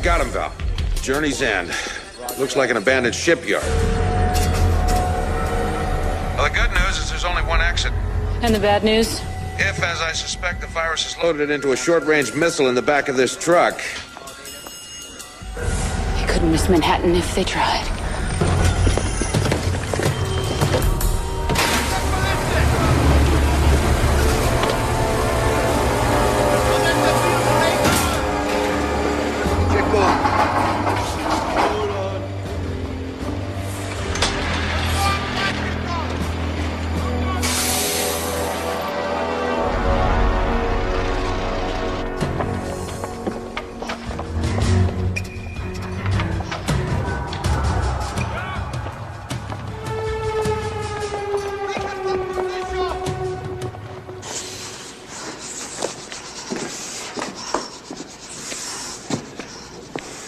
got him, Val. Journey's end. Looks like an abandoned shipyard. Well, the good news is there's only one exit. And the bad news? If, as I suspect, the virus is loaded into a short-range missile in the back of this truck. They couldn't miss Manhattan if they tried.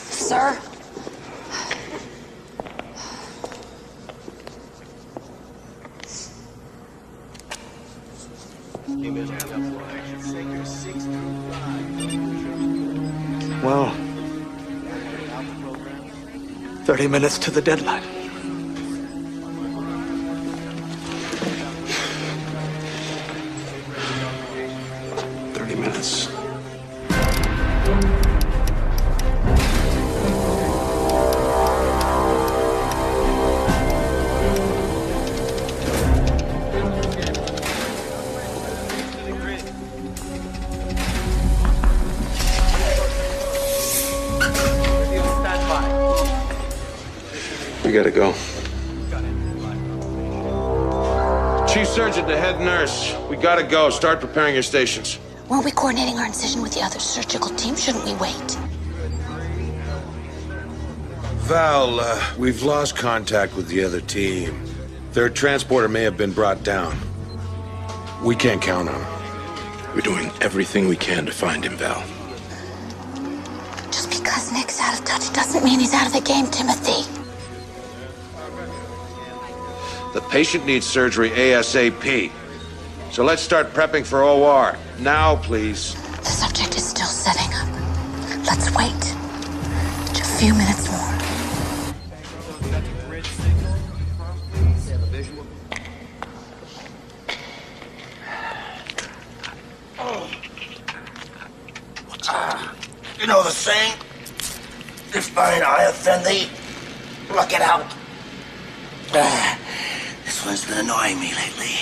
Sir? Well, 30 minutes to the deadline. Minutes. We gotta go. Chief Surgeon to head nurse. We gotta go. Start preparing your stations. Weren't we coordinating our incision with the other surgical team? Shouldn't we wait? Val, we've lost contact with the other team. Their transporter may have been brought down. We can't count on him. We're doing everything we can to find him, Val. Just because Nick's out of touch doesn't mean he's out of the game, Timothy. The patient needs surgery ASAP. So let's start prepping for OR. Now, please. The subject is still setting up. Let's wait. Just a few minutes more. You know the saying? If thine eye offend thee, pluck it out. This one's been annoying me lately.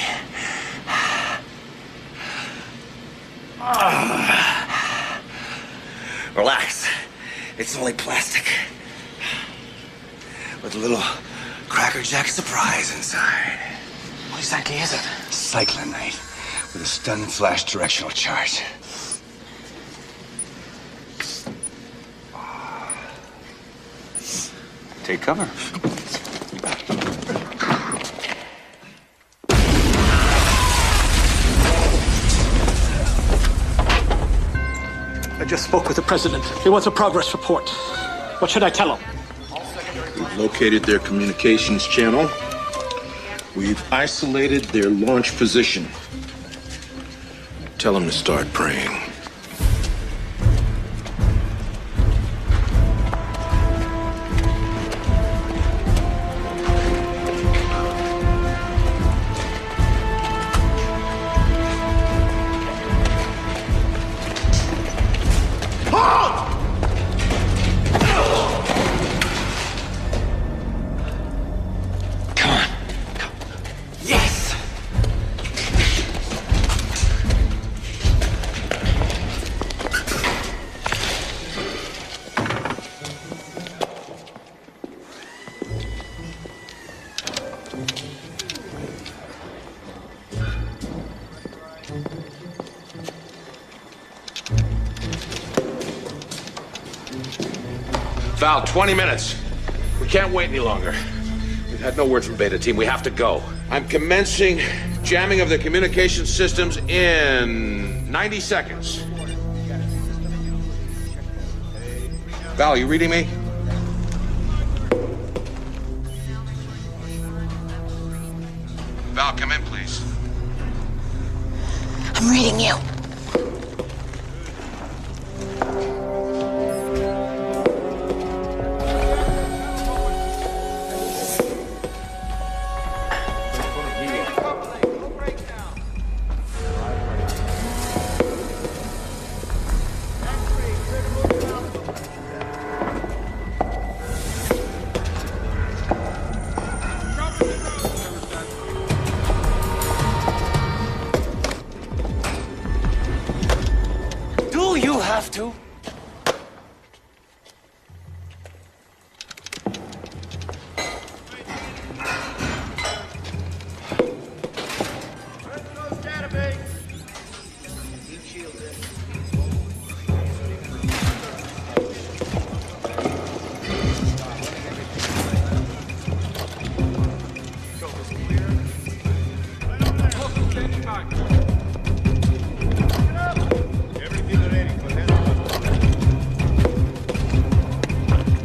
Relax. It's only plastic. With a little Cracker Jack surprise inside. What exactly is it? Cyclonite with a stun flash directional charge. Take cover. I just spoke with the president. He wants a progress report. What should I tell him? We've located their communications channel. We've isolated their launch position. Tell them to start praying. Val, 20 minutes. We can't wait any longer. We've had no word from Beta Team. We have to go. I'm commencing jamming of the communication systems in 90 seconds. Val, you reading me? Val, come in, please. I'm reading you. have to?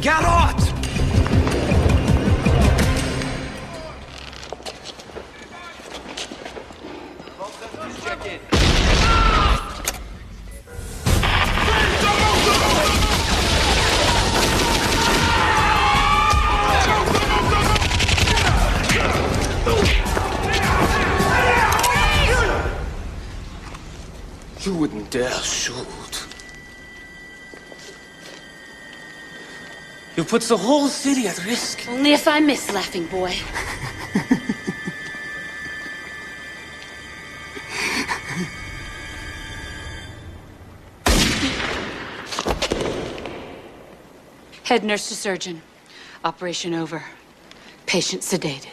Get out! You wouldn't dare shoot. You put the whole city at risk. Only if I miss, laughing boy. Head nurse to surgeon. Operation over. Patient sedated.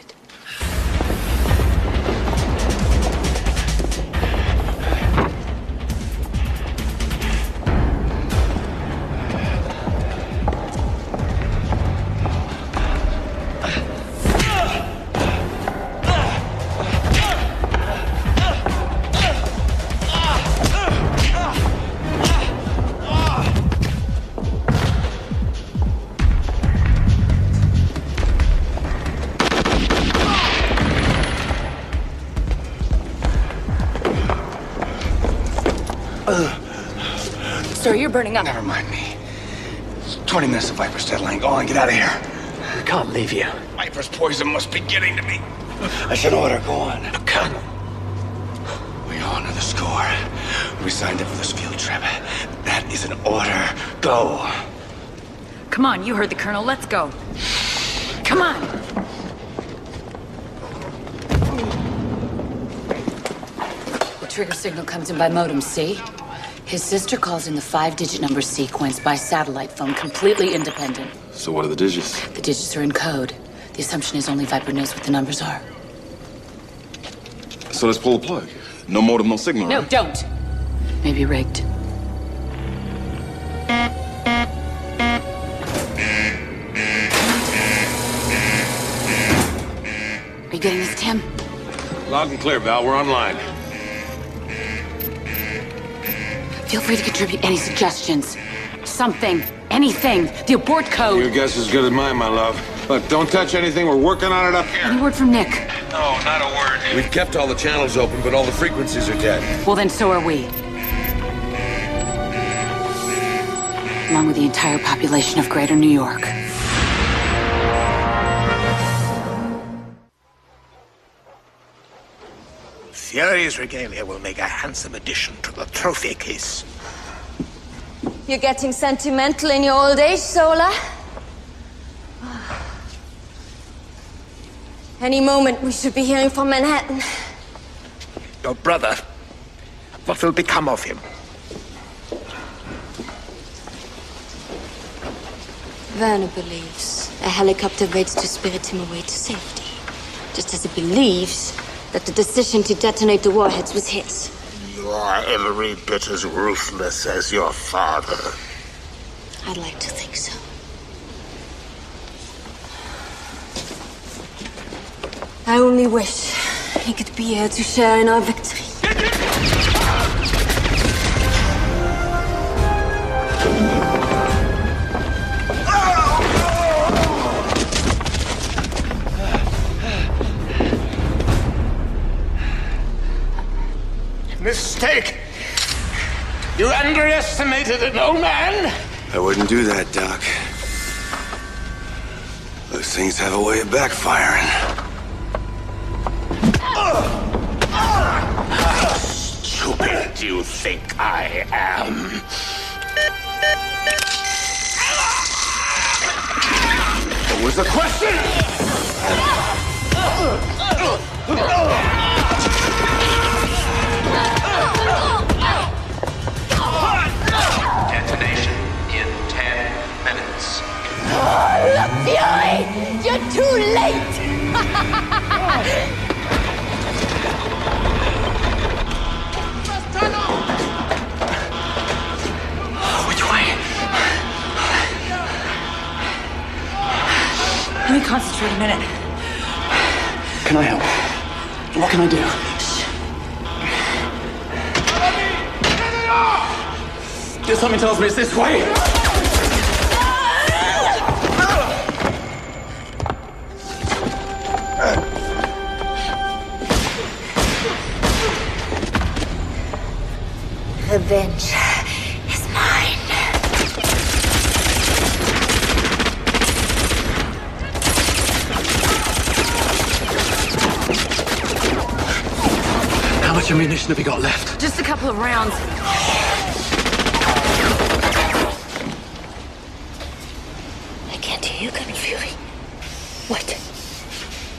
Sir, you're burning up. Never mind me. 20 minutes of Viper's deadline. Go on, get out of here. We can't leave you. Viper's poison must be getting to me. That's an order. Go on. Colonel. We honor the score. We signed up for this field trip. That is an order. Go. Come on, you heard the Colonel. Let's go. Come on! The trigger signal comes in by modem, see? His sister calls in the 5-digit number sequence by satellite phone, completely independent. So what are the digits? The digits are in code. The assumption is only Viper knows what the numbers are. So let's pull the plug. No modem, no signal. No, right? don't! Maybe rigged. Are you getting this, Tim? Loud and clear, Val. We're online. Feel free to contribute any suggestions. Something. Anything. The abort code. Your guess is as good as mine, my love. Look, don't touch anything. We're working on it up here. Any word from Nick? No, not a word. We've kept all the channels open, but all the frequencies are dead. Well, then so are we. Along with the entire population of Greater New York. Fury's regalia will make a handsome addition to the trophy case. You're getting sentimental in your old age, Zola. Any moment we should be hearing from Manhattan. Your brother, what will become of him? Werner believes a helicopter waits to spirit him away to safety. Just as he believes that the decision to detonate the warheads was his. You are every bit as ruthless as your father. I'd like to think so. I only wish he could be here to share in our victory. Mistake! You underestimated an old man? I wouldn't do that, Doc. Those things have a way of backfiring. How stupid do you think I am? What was the question? too late! Which way? Let me concentrate a minute. Can I help? What can I do? Just something tells me it's this way. Revenge is mine. How much ammunition have you got left? Just a couple of rounds. I can't hear you, Colonel Fury. What?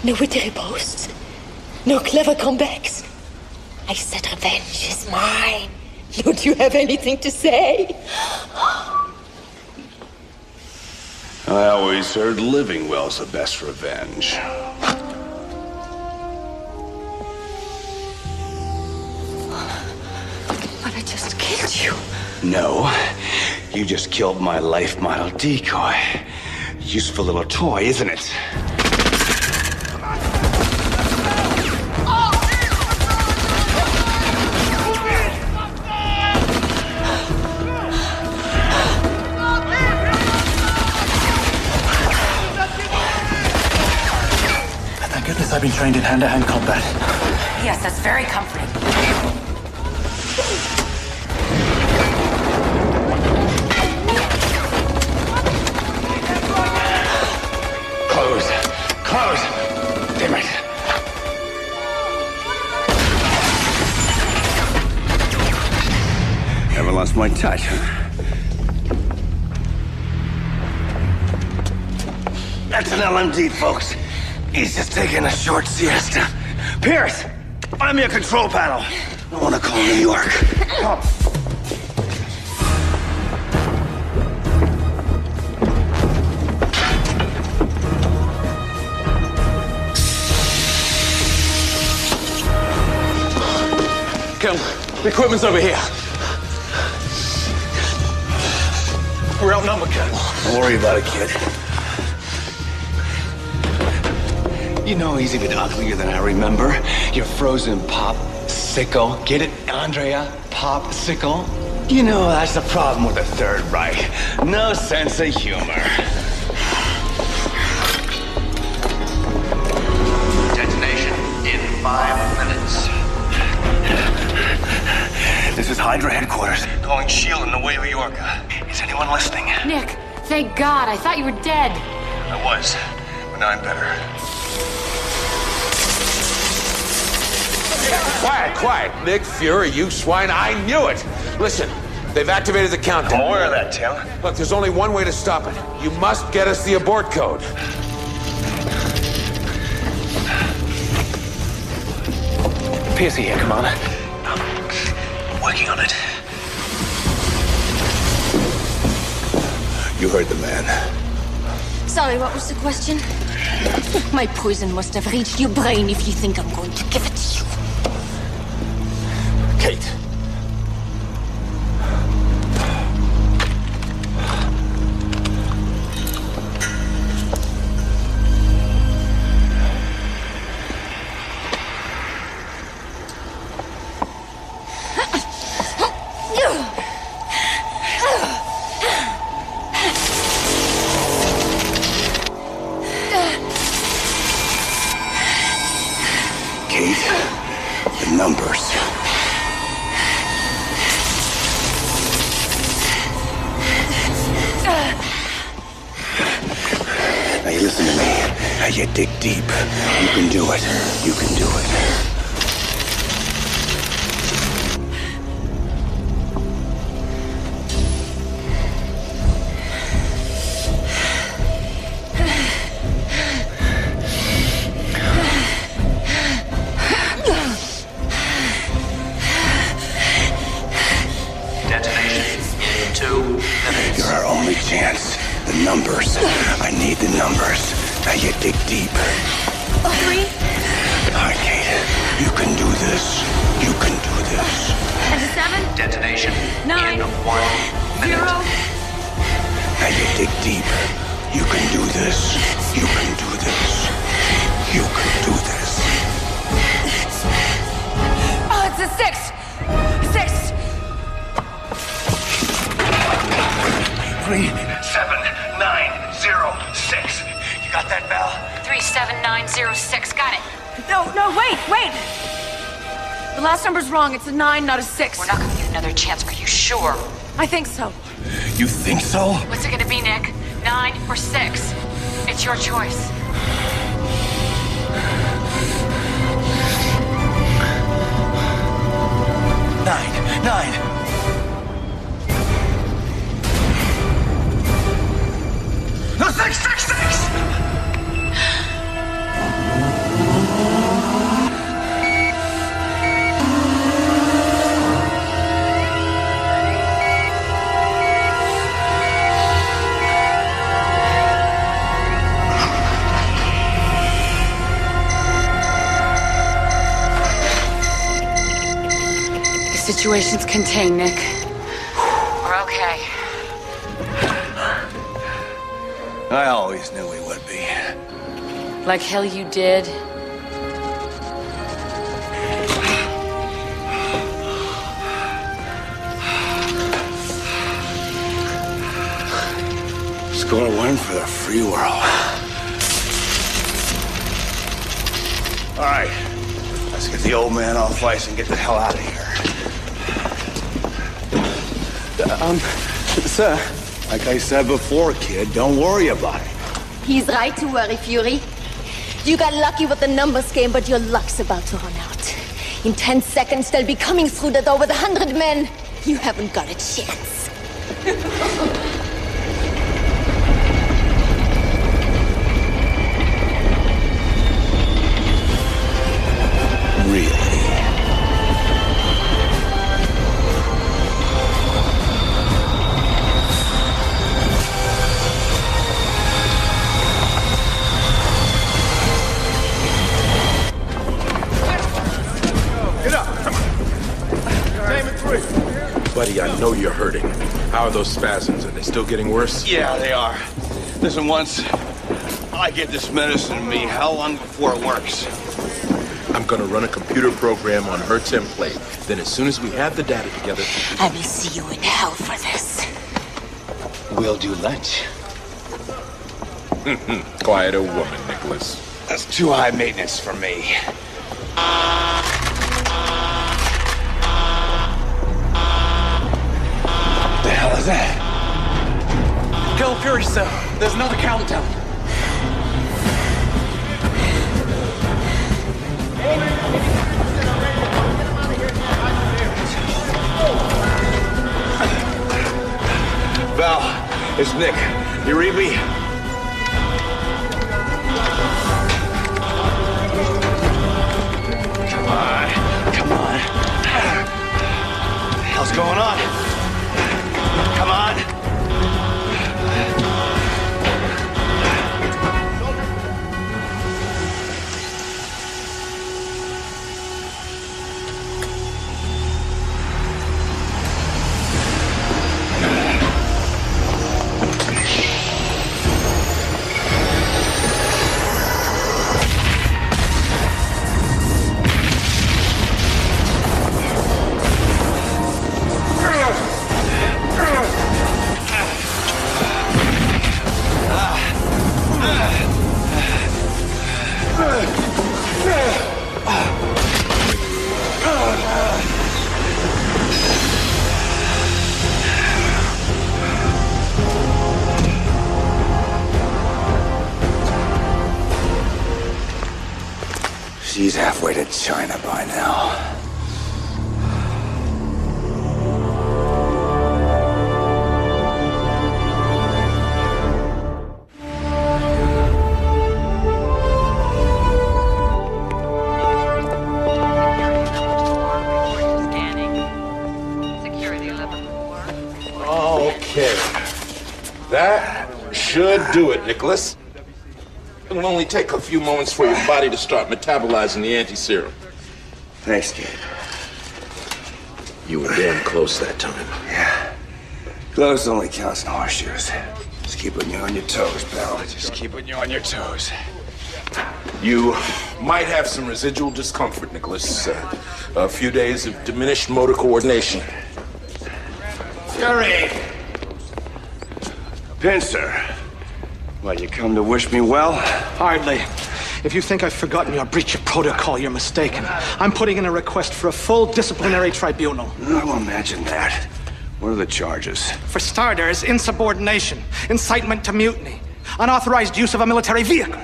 No witty boasts? No clever comebacks? I said revenge is mine. Don't you have anything to say? I always heard living well's the best revenge. But I just killed you. No, you just killed my life model decoy. Useful little toy, isn't it? Thank goodness I've been trained in hand-to-hand combat. Yes, that's very comforting. Close. Close. Damn it. Never lost my touch, huh? That's an LMD, folks. He's just taking a short siesta. Pierce, find me a control panel. I want to call New York. Come. Colonel, the equipment's over here. We're outnumbered, Colonel. Don't worry about it, kid. You know he's even uglier than I remember. Your frozen pop-sickle. Get it, Andrea? Pop-sickle? You know, that's the problem with the Third Reich. No sense of humor. Detonation in 5 minutes. This is Hydra headquarters. Calling S.H.I.E.L.D. in Nueva Yorka. Is anyone listening? Nick, thank God. I thought you were dead. I was, but now I'm better. Quiet, quiet. Nick Fury, you swine. I knew it. Listen, they've activated the countdown. I'm aware of that, Tim. Look, there's only one way to stop it. You must get us the abort code. Piercy here, Commander. Working on it. You heard the man. Sorry, what was the question? My poison must have reached your brain if you think I'm going to give it to you. Kate. The numbers. Now you listen to me. Now you dig deep. You can do it. You can do it. You're our only chance. The numbers. I need the numbers. Now you dig deep. 3. All right, Kate. You can do this. You can do this. And a 7. Detonation 9. in 1 minute. 0. Now you dig deep. You can do this. You can do this. You can do this. Oh, it's a 6. 6. 3, 7, 9, 0, 6. You got that, Val? 37906. Got it. No, wait. The last number's wrong. It's a 9, not a 6. We're not gonna get another chance. Are you sure? I think so. You think so? What's it gonna be, Nick? 9 or 6? It's your choice. Nine. No, 6. The situation's contained, Nick. We're okay. I always knew we would be. Like hell you did. Just gonna win for the free world. All right, let's get the old man off ice and get the hell out of here. Sir. Like I said before, kid, don't worry about it. He's right to worry, Fury. You got lucky with the numbers game, but your luck's about to run out. In 10 seconds, they'll be coming through the door with 100 men. You haven't got a chance. Really? Buddy, I know you're hurting. How are those spasms? Are they still getting worse? Yeah, they are. Listen, once I get this medicine in me, how long before it works? I'm gonna run a computer program on her template. Then as soon as we have the data together... I will see you in hell for this. We'll do lunch. Quiet old woman, Nicholas. That's too high maintenance for me. What the hell is that? Kill Fury, sir. There's another countdown. Val, it's Nick. You read me? Come on. What the hell's going on? Come on. She's halfway to China by now. Okay. That should do it, Nicholas. It will only take a few moments for your body to start metabolizing the anti-serum. Thanks, Gabe. You were damn close that time. Yeah. Close only counts in horseshoes. Just keeping you on your toes, pal. Just keeping you on your toes. You might have some residual discomfort, Nicholas. A few days of diminished motor coordination. Fury! Pincer. Well, you come to wish me well? Hardly. If you think I've forgotten your breach of protocol, you're mistaken. I'm putting in a request for a full disciplinary tribunal. I'll imagine that. What are the charges? For starters, insubordination, incitement to mutiny, unauthorized use of a military vehicle.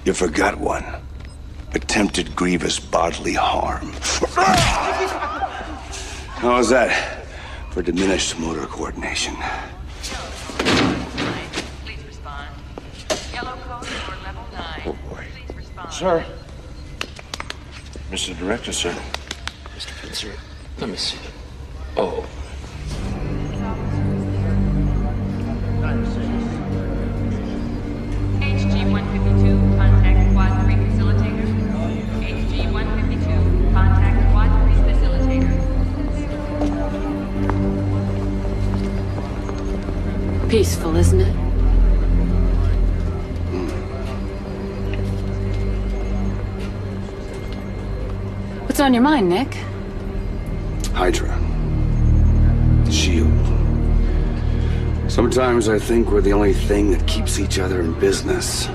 You forgot one. Attempted grievous bodily harm. How's that for diminished motor coordination? Oh, boy. Sir. Mr. Director, sir. Mr. Pincer, let me see. Oh. HG-152, contact quad 3 facilitator. HG-152, contact quad 3 facilitator. Peaceful, isn't it? What's on your mind, Nick? Hydra. Shield. Sometimes I think we're the only thing that keeps each other in business.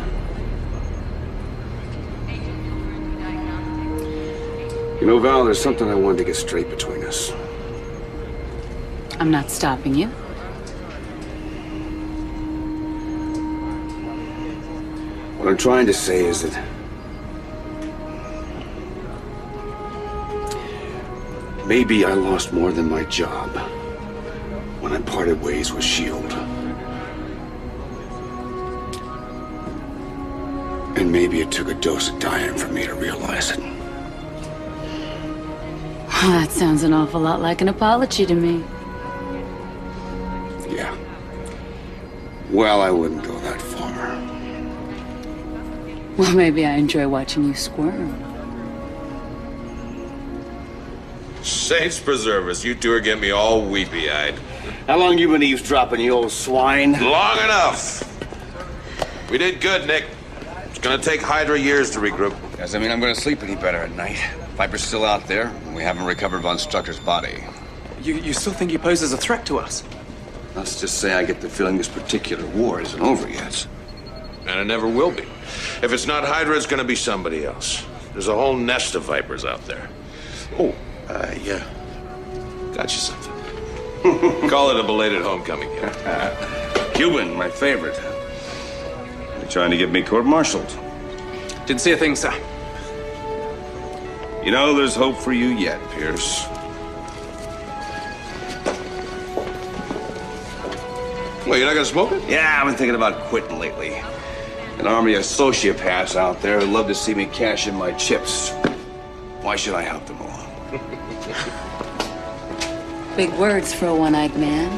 You know, Val, there's something I wanted to get straight between us. I'm not stopping you. What I'm trying to say is that maybe I lost more than my job when I parted ways with S.H.I.E.L.D. And maybe it took a dose of dying for me to realize it. That sounds an awful lot like an apology to me. Yeah. Well, I wouldn't go that far. Well, maybe I enjoy watching you squirm. Saints preserve us. You two are getting me all weepy-eyed. How long you been eavesdropping, you old swine? Long enough. We did good, Nick. It's gonna take Hydra years to regroup. Does that mean I'm gonna sleep any better at night? Viper's still out there, and we haven't recovered Von Strucker's body. You still think he poses a threat to us? Let's just say I get the feeling this particular war isn't over yet. And it never will be. If it's not Hydra, it's gonna be somebody else. There's a whole nest of Vipers out there. Oh, yeah. Got you something. Call it a belated homecoming gift. Cuban, my favorite. They're trying to get me court-martialed. Didn't see a thing, sir. You know, there's hope for you yet, Pierce. Well, you're not gonna smoke it? Yeah, I've been thinking about quitting lately. An army of sociopaths out there who'd love to see me cash in my chips. Why should I help them along? Big words for a one-eyed man.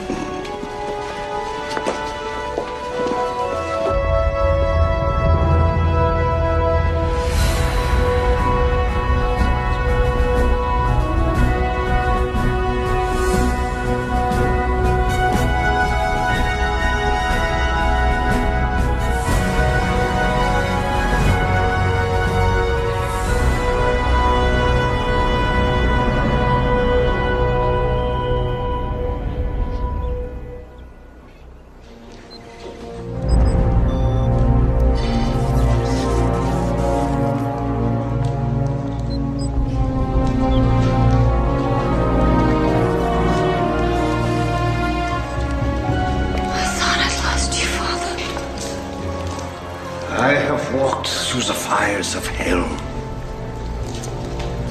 I have walked through the fires of hell,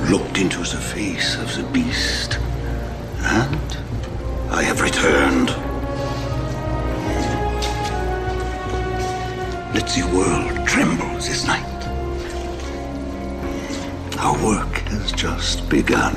looked into the face of the beast, and I have returned. Let the world tremble this night. Our work has just begun.